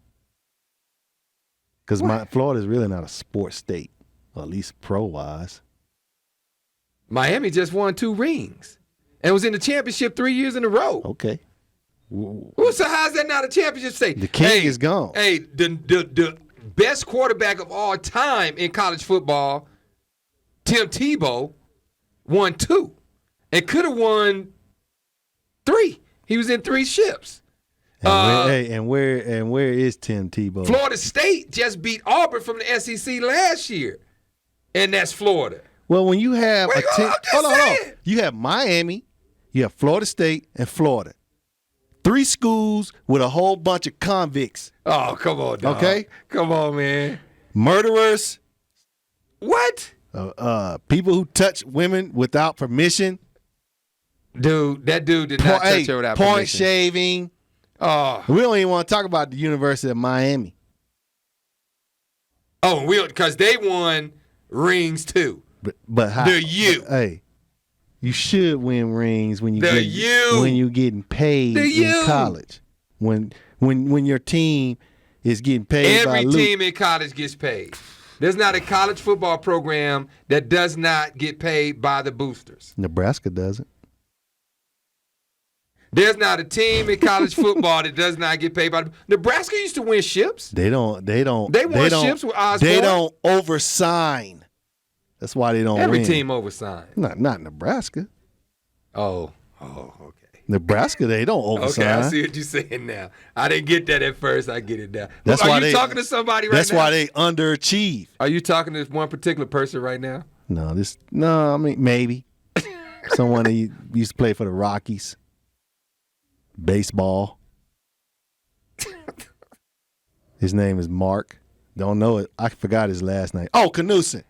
Because Florida's really not a sports state, or at least pro-wise. Miami just won 2 rings and was in the championship 3 years in a row. Okay. So how's that not a championship state? The king is gone. Hey, the best quarterback of all time in college football, Tim Tebow, won 2 and could have won 3. He was in 3 ships. And where is Tim Tebow? Florida State just beat Auburn from the SEC last year, and that's Florida. Well, when you have hold on. You have Miami, you have Florida State, and Florida. 3 schools with a whole bunch of convicts. Oh, come on, dog. Okay? Come on, man. Murderers. What? People who touch women without permission. Dude, that dude did not touch her without point permission. shaving. Oh, We don't even want to talk about the University of Miami. oh, because they won rings too. But how? The U. Hey, you should win rings when you The U. when you're getting paid The in U. college. When your team is getting paid by Every Luke. team in college gets paid. There's not a college football program that does not get paid by the boosters. Nebraska doesn't. There's not a team in college football that does not get paid by the Nebraska used to win ships. They don't. They won ships with Osborne. They don't oversign. That's why they don't Every win. team oversigned. Not Nebraska. Oh, okay. Nebraska, they don't oversign. Okay, I see what you're saying now. I didn't get that at first. I get it now. That's Are why you they- talking to somebody right now? That's why they underachieve. Are you talking to one particular person right now? No, I mean maybe someone that used to play for the Rockies. Baseball. His name is Mark. Don't know it. I forgot his last name. Oh, Knudsen.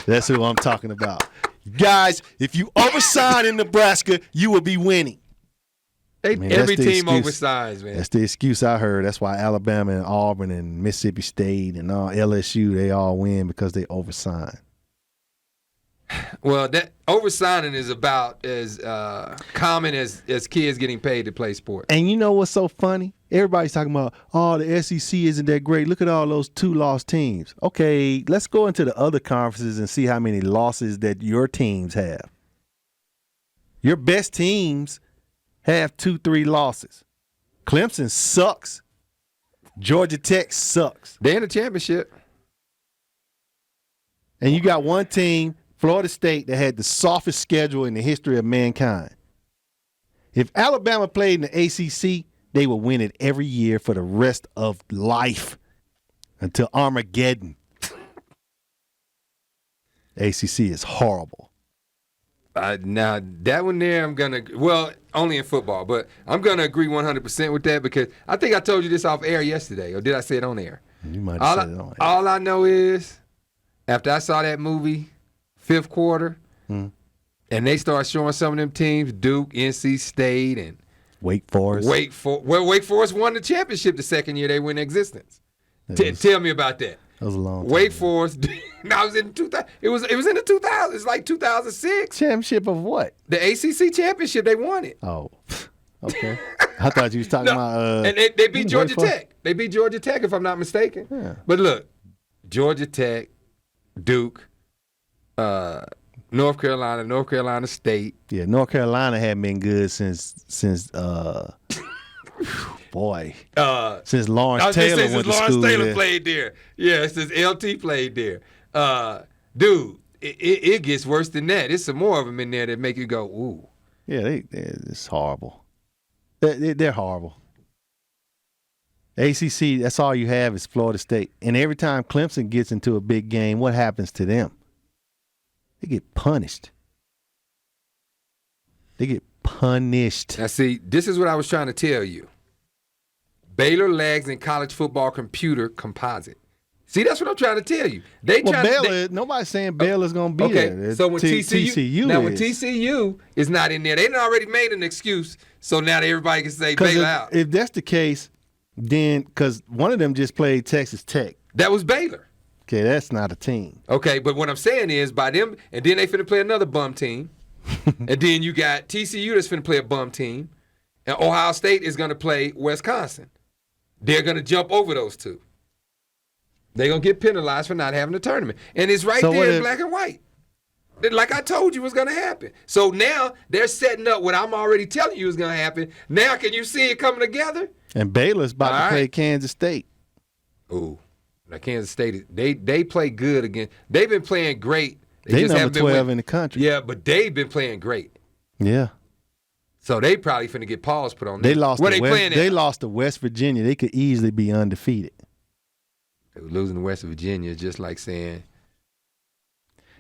That's who I'm talking about. Guys, if you oversign in Nebraska, you will be winning. Every team excuse. oversized, man. That's the excuse I heard. That's why Alabama and Auburn and Mississippi State and all LSU, they all win because they oversign. Well, that oversigning is about as common as kids getting paid to play sports. And you know what's so funny? Everybody's talking about, oh, the SEC isn't that great. Look at all those 2-loss teams. Okay, let's go into the other conferences and see how many losses that your teams have. Your best teams have 2-3 losses. Clemson sucks. Georgia Tech sucks. They're in the championship. And you got one team, Florida State, that had the softest schedule in the history of mankind. If Alabama played in the ACC, they would win it every year for the rest of life until Armageddon. ACC is horrible. Now, that one there, I'm going to, well, only in football, but I'm going to agree 100% with that because I think I told you this off air yesterday, or did I say it on air? You might have said it on air. All I know is, after I saw that movie, fifth quarter, and they start showing some of them teams, Duke, NC State, and Wake Forest. Wake Forest won the championship the second year they were in existence. Tell me about that. That was a long time. Wake Forest. No, it was in 2000. It was in the 2000s. It's like 2006. Championship of what? The ACC championship. They won it. Oh, okay. I thought you was talking about. And they beat Georgia Wake Forest? Tech. They beat Georgia Tech, if I'm not mistaken. Yeah. But look, Georgia Tech, Duke, North Carolina State. Yeah, North Carolina hadn't been good since boy. Since Lawrence Taylor went to Lawrence school Taylor there. played there. Yeah, since LT played there. Dude, it gets worse than that. There's some more of them in there that make you go, ooh. Yeah, it's horrible. They're horrible. ACC, that's all you have is Florida State. And every time Clemson gets into a big game, what happens to them? They get punished. They get punished. Now, see, this is what I was trying to tell you. Baylor lags in college football computer composite. See, that's what I'm trying to tell you. Nobody's saying Baylor's going to be okay, there. so when TCU now when TCU is not in there, they done already made an excuse, so now everybody can say Baylor out. If that's the case, then because one of them just played Texas Tech. That was Baylor. Okay, that's not a team. Okay, but what I'm saying is by them, and then they finna play another bum team, and then you got TCU that's finna play a bum team, and Ohio State is gonna play Wisconsin. They're gonna jump over those two. They're gonna get penalized for not having a tournament, and it's right there in black and white. Like I told you was gonna happen. So now they're setting up what I'm already telling you is gonna happen. Now can you see it coming together? And Baylor's about to play Kansas State. Ooh. Now Kansas State, they play good again. They've been playing great. They just number haven't been 12 in the country. Yeah, but they've been playing great. Yeah. So they probably finna get pause put on them. They lost. Where playing They at? lost to West Virginia. They could easily be undefeated. Losing to West Virginia is just like saying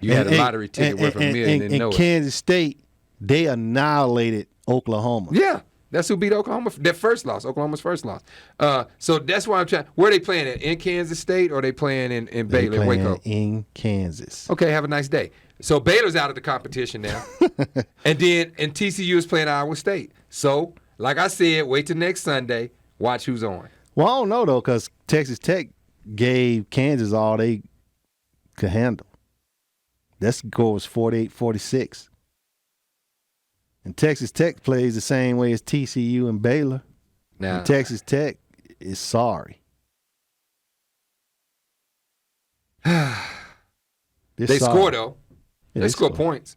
you had a lottery ticket worth $1 million and know it. Kansas State, they annihilated Oklahoma. Yeah. That's who beat Oklahoma. Their first loss, Oklahoma's first loss. So that's why I'm trying. Where are they playing at? In Kansas State or are they playing in Baylor, They Waco? in Kansas. Okay, have a nice day. So Baylor's out of the competition now. and TCU is playing Iowa State. So, like I said, wait till next Sunday. Watch who's on. Well, I don't know, though, because Texas Tech gave Kansas all they could handle. That score was 48-46. And Texas Tech plays the same way as TCU and Baylor. Now, and Texas Tech is sorry. they score, though. Yeah, they score points.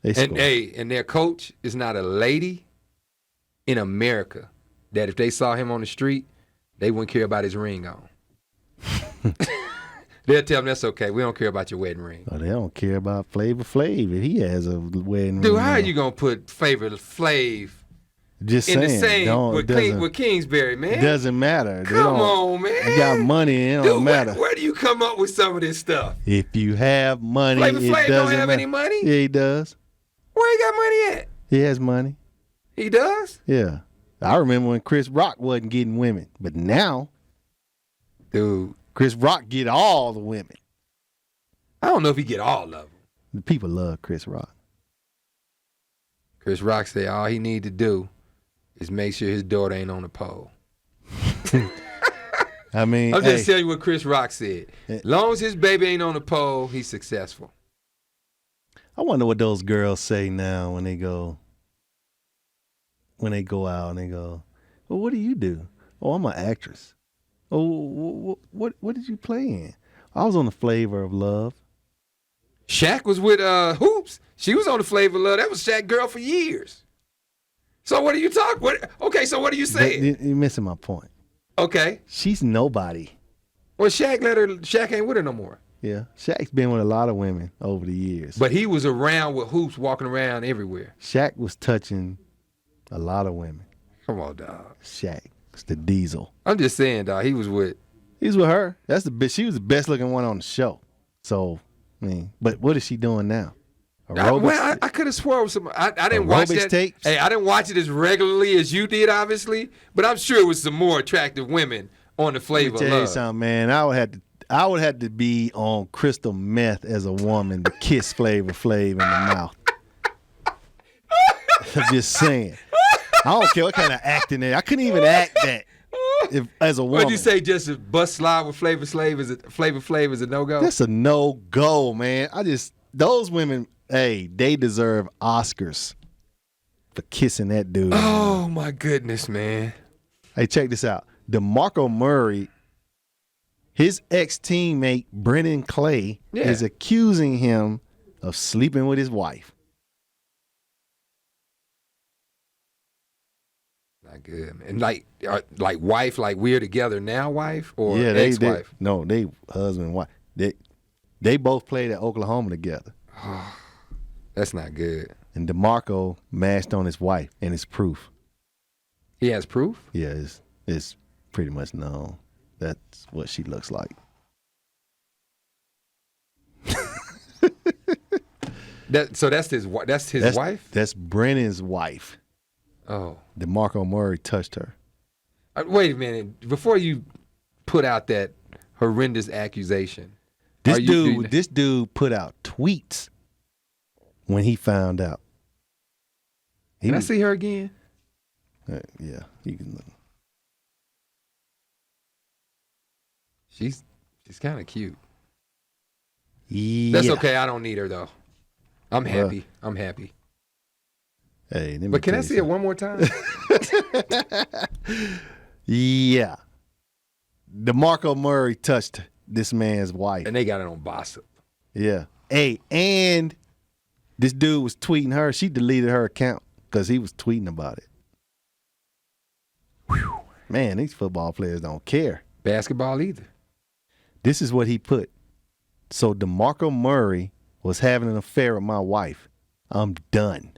They and score. And their coach is not a lady in America that if they saw him on the street, they wouldn't care about his ring on. They'll tell him that's okay. We don't care about your wedding ring. Oh, they don't care about Flavor Flav if he has a wedding ring. Dude, how are you going to put Flavor Flav Just in saying, the same with Kingsbury, man? It doesn't matter. Come on, man. They got money. It don't matter. Where do you come up with some of this stuff? If you have money, Flavor it Flav doesn't don't have matter. any money? Yeah, he does. Where he got money at? He has money. He does? Yeah. I remember when Chris Rock wasn't getting women. But now, dude, Chris Rock get all the women. I don't know if he get all of them. The people love Chris Rock. Chris Rock said all he need to do is make sure his daughter ain't on the pole. I mean, I'm just telling you what Chris Rock said. As long as his baby ain't on the pole, he's successful. I wonder what those girls say now when they go out and they go, well, what do you do? Oh, I'm an actress. Oh, what did you play in? I was on The Flavor of Love. Shaq was with Hoops. She was on The Flavor of Love. That was Shaq's girl for years. So what are you talking? Okay, so what are you saying? You're missing my point. Okay. She's nobody. Well, Shaq ain't with her no more. Yeah. Shaq's been with a lot of women over the years. But he was around with Hoops, walking around everywhere. Shaq was touching a lot of women. Come on, dog. Shaq. It's the Diesel. I'm just saying, dog, he was with her. She was the best looking one on the show. So, I mean, but what is she doing now? I could have sworn some. I didn't watch that. Tapes? Hey, I didn't watch it as regularly as you did, obviously. But I'm sure it was some more attractive women on The Flavor of Let me tell you Love. something, man. I would have to be on crystal meth as a woman to kiss Flavor Flav in the mouth. I'm just saying. I don't care what kind of acting there. I couldn't even act that as a woman. What'd you say? Just a bust slide with Flavor Flav is a no-go? That's a no-go, man. Those women, hey, they deserve Oscars for kissing that dude. Oh, my goodness, man. Hey, check this out. DeMarco Murray, his ex-teammate, Brennan Clay, is accusing him of sleeping with his wife. Not good, man. Like wife, like we're together now, wife, or They ex-wife? no, they husband and wife. They both played at Oklahoma together. That's not good. And DeMarco mashed on his wife, and it's proof. He has proof? Yeah, it's pretty much known. That's what she looks like. That's his wife? That's Brennan's wife. Oh. DeMarco Murray touched her. Wait a minute. Before you put out that horrendous accusation. This dude put out tweets when he found out. Can I see her again? Yeah, you can look. She's kind of cute. Yeah. That's okay. I don't need her though. I'm happy. I'm happy. Hey, but can I see it one more time? Yeah. DeMarco Murray touched this man's wife. And they got it on Gossip. Yeah. Hey, and this dude was tweeting her. She deleted her account because he was tweeting about it. Whew. Man, these football players don't care. Basketball either. This is what he put. So DeMarco Murray was having an affair with my wife. I'm done.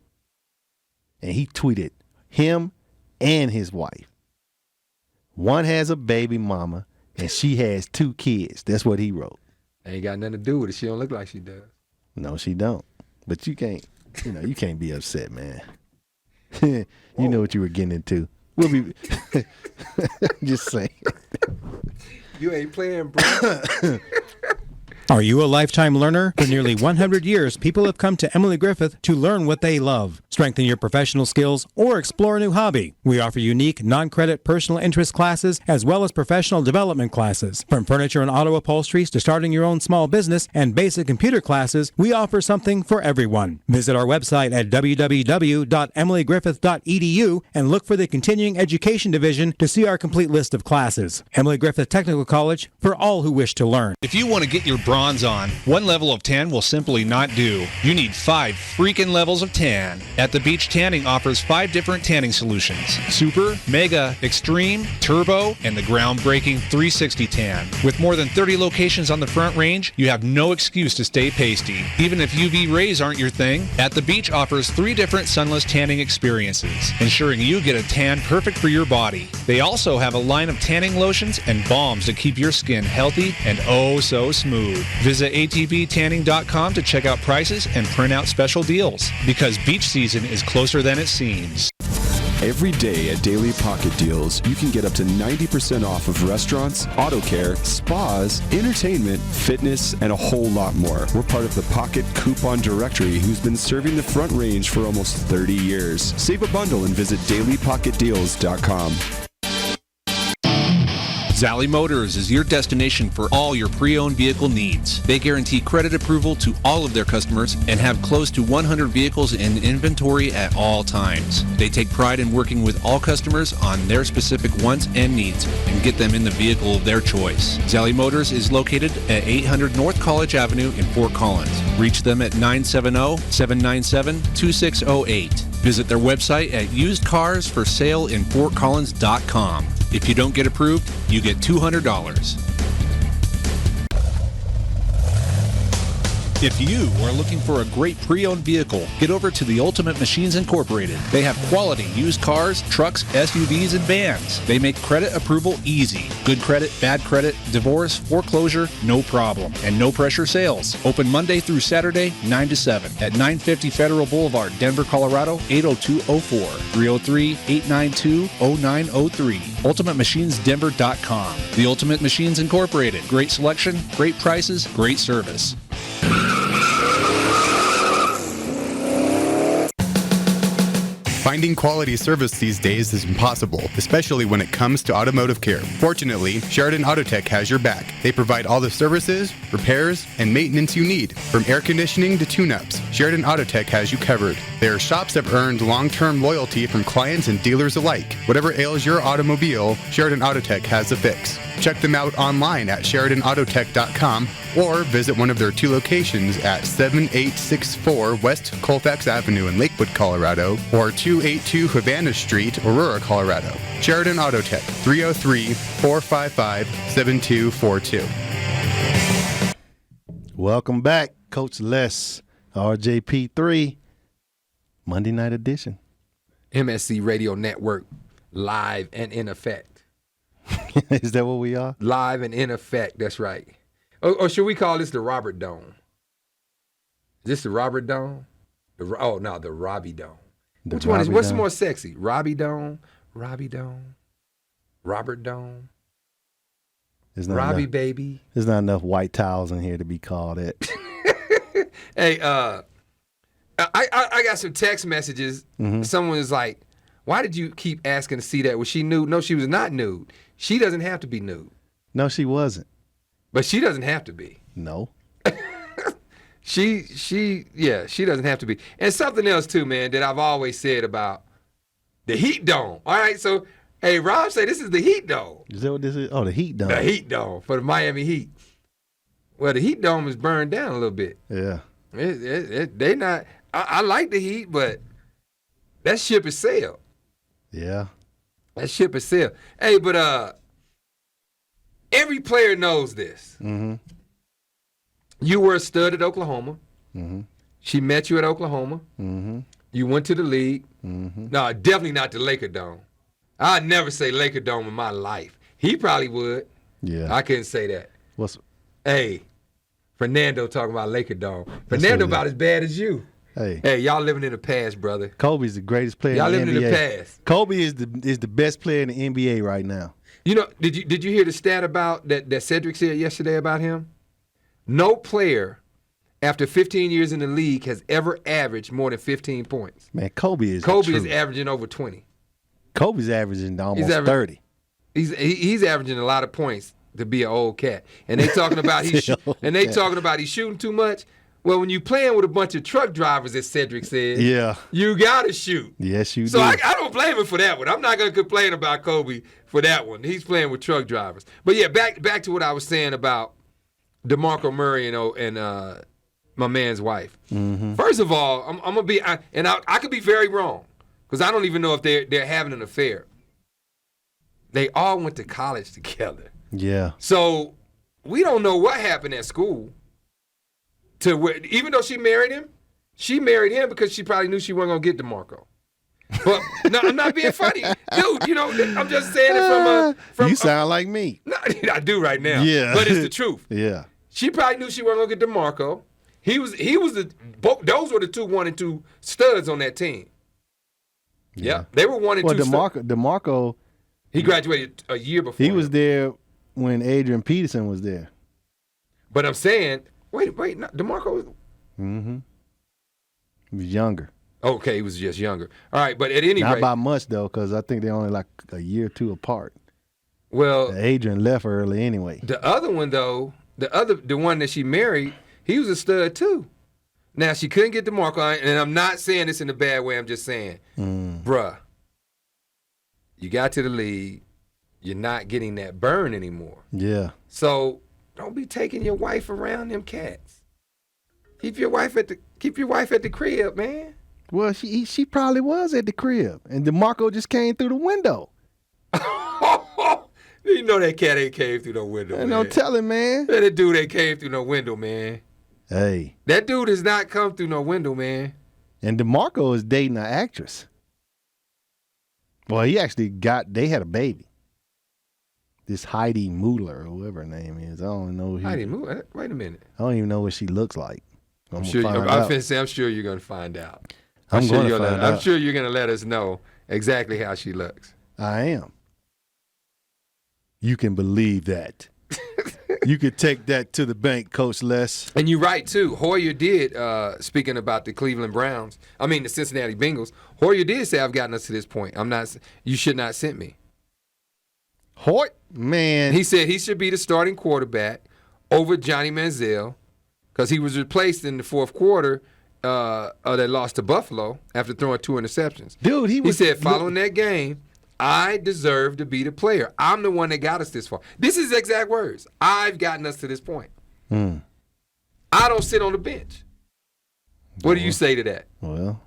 And he tweeted him and his wife. One has a baby mama, and she has 2 kids. That's what he wrote. Ain't got nothing to do with it. She don't look like she does. No, she don't. But you can't be upset, man. You know what you were getting into. We'll be just saying. You ain't playing, bro. Are you a lifetime learner? For nearly 100 years, people have come to Emily Griffith to learn what they love, strengthen your professional skills, or explore a new hobby. We offer unique, non-credit personal interest classes as well as professional development classes. From furniture and auto upholsteries to starting your own small business and basic computer classes, we offer something for everyone. Visit our website at www.emilygriffith.edu and look for the Continuing Education Division to see our complete list of classes. Emily Griffith Technical College for all who wish to learn. If you want to get your bronze on, one level of tan will simply not do. You need 5 freaking levels of tan. At the Beach Tanning offers 5 different tanning solutions: Super, Mega, Extreme, Turbo, and the groundbreaking 360 Tan. With more than 30 locations on the Front Range, you have no excuse to stay pasty. Even if UV rays aren't your thing, At the Beach offers 3 different sunless tanning experiences, ensuring you get a tan perfect for your body. They also have a line of tanning lotions and balms to keep your skin healthy and oh so smooth. Visit atbtanning.com to check out prices and print out special deals, because beach season is closer than it seems. Every day at Daily Pocket Deals, you can get up to 90% off of restaurants, auto care, spas, entertainment, fitness, and a whole lot more. We're part of the Pocket Coupon Directory, who's been serving the Front Range for almost 30 years. Save a bundle and visit dailypocketdeals.com. Zally Motors is your destination for all your pre-owned vehicle needs. They guarantee credit approval to all of their customers and have close to 100 vehicles in inventory at all times. They take pride in working with all customers on their specific wants and needs and get them in the vehicle of their choice. Zally Motors is located at 800 North College Avenue in Fort Collins. Reach them at 970-797-2608. Visit their website at usedcarsforsaleinfortcollins.com. If you don't get approved, you get $200. If you are looking for a great pre-owned vehicle, get over to the Ultimate Machines Incorporated. They have quality used cars, trucks, SUVs, and vans. They make credit approval easy. Good credit, bad credit, divorce, foreclosure, no problem. And no pressure sales. Open Monday through Saturday, 9 to 7 at 950 Federal Boulevard, Denver, Colorado, 80204, 303-892-0903. UltimateMachinesDenver.com. The Ultimate Machines Incorporated. Great selection, great prices, great service. Finding quality service these days is impossible, especially when it comes to automotive care. Fortunately, Sheridan Autotech has your back. They provide all the services, repairs, and maintenance you need. From air conditioning to tune-ups, Sheridan Autotech has you covered. Their shops have earned long-term loyalty from clients and dealers alike. Whatever ails your automobile, Sheridan Autotech has the fix. Check them out online at SheridanAutotech.com or visit one of their 2 locations at 7864 West Colfax Avenue in Lakewood, Colorado, or 282 Havana Street, Aurora, Colorado. Sheridan Autotech, 303-455-7242. Welcome back, Coach Les, RJP3, Monday Night Edition. MSE Radio Network, live and in effect. Is that what we are? Live and in effect, that's right. Or should we call this the Robert Dome? Is this the Robert Dome? The Robbie Dome. Which one is, what's more sexy? Robbie Dome, Robert Dome? Robbie enough, baby. There's not enough white towels in here to be called it. Hey, I got some text messages. Mm-hmm. Someone was like, why did you keep asking to see that? Was she nude? No, she was not nude. She doesn't have to be nude. No, she wasn't. But she doesn't have to be. No. She doesn't have to be. And something else too, man, that I've always said about the Heat Dome. All right, so hey, Rob say this is the Heat Dome. Is that what this is? Oh, the Heat Dome. The Heat Dome for the Miami Heat. Well, the Heat Dome is burned down a little bit. Yeah. They not. I like the Heat, but that ship is sailed. Yeah. That ship is sailed. Hey, but every player knows this. Mm-hmm. You were a stud at Oklahoma. Mm-hmm. She met you at Oklahoma. Mm-hmm. You went to the league. Mm-hmm. No, definitely not the Laker Dome. I'd never say Laker Dome in my life. He probably would. Yeah. I couldn't say that. Hey, Fernando talking about Laker Dome. Fernando about as bad as you. Hey, y'all living in the past, brother. Kobe's the greatest player y'all in the NBA. Y'all living in the past. Kobe is the best player in the NBA right now. You know, did you hear the stat about that Cedric said yesterday about him? No player after 15 years in the league has ever averaged more than 15 points. Man, Kobe is averaging over 20. Kobe's averaging almost 30. He's averaging a lot of points to be an old cat. And they talking about he's shooting too much. Well, when you playing with a bunch of truck drivers, as Cedric said, you gotta shoot. Yes, you do. So I don't blame him for that one. I'm not gonna complain about Kobe for that one. He's playing with truck drivers. But yeah, back to what I was saying about DeMarco Murray and my man's wife. Mm-hmm. First of all, I'm gonna be, I could be very wrong because I don't even know if they're having an affair. They all went to college together. Yeah. So we don't know what happened at school. Even though she married him because she probably knew she wasn't gonna get DeMarco. But no, I'm not being funny, dude. You know, I'm just saying it from. You sound like me. No, I do right now. Yeah, but it's the truth. Yeah. She probably knew she wasn't gonna get DeMarco. Those were the 2 1 and 2 studs on that team. Yeah, they were 1 and 2. DeMarco. He graduated a year before. He was there when Adrian Peterson was there. But I'm saying, wait, DeMarco was. Mm-hmm. He was younger. Okay, he was just younger. All right, but at any rate, not by much though, because I think they're only like a year or 2 apart. Well, Adrian left early anyway. The other one though, the one that she married, he was a stud too. Now she couldn't get DeMarco, and I'm not saying this in a bad way. I'm just saying, bruh, you got to the league, you're not getting that burn anymore. Yeah. So don't be taking your wife around them cats. Keep your wife at the crib, man. Well, she probably was at the crib, and DeMarco just came through the window. You know that cat ain't came through no window, man. No telling, man. That dude ain't came through no window, man. Hey. That dude has not come through no window, man. And DeMarco is dating an actress. Well, they had a baby. This Heidi Mueller, or whoever her name is. I don't know. Heidi Mueller? Wait a minute. I don't even know what she looks like. I'm sure you're going to find out. I'm sure you're going to let us know exactly how she looks. I am. You can believe that. You could take that to the bank, Coach Les. And you're right, too. Hoyer did, speaking about the the Cincinnati Bengals, Hoyer did say, I've gotten us to this point. You should not send me. Hoyt, man. He said he should be the starting quarterback over Johnny Manziel because he was replaced in the fourth quarter. They lost to Buffalo after throwing 2 interceptions. Dude, he said following that game, I deserve to be the player. I'm the one that got us this far. This is exact words. I've gotten us to this point. I don't sit on the bench. What do you say to that? Well,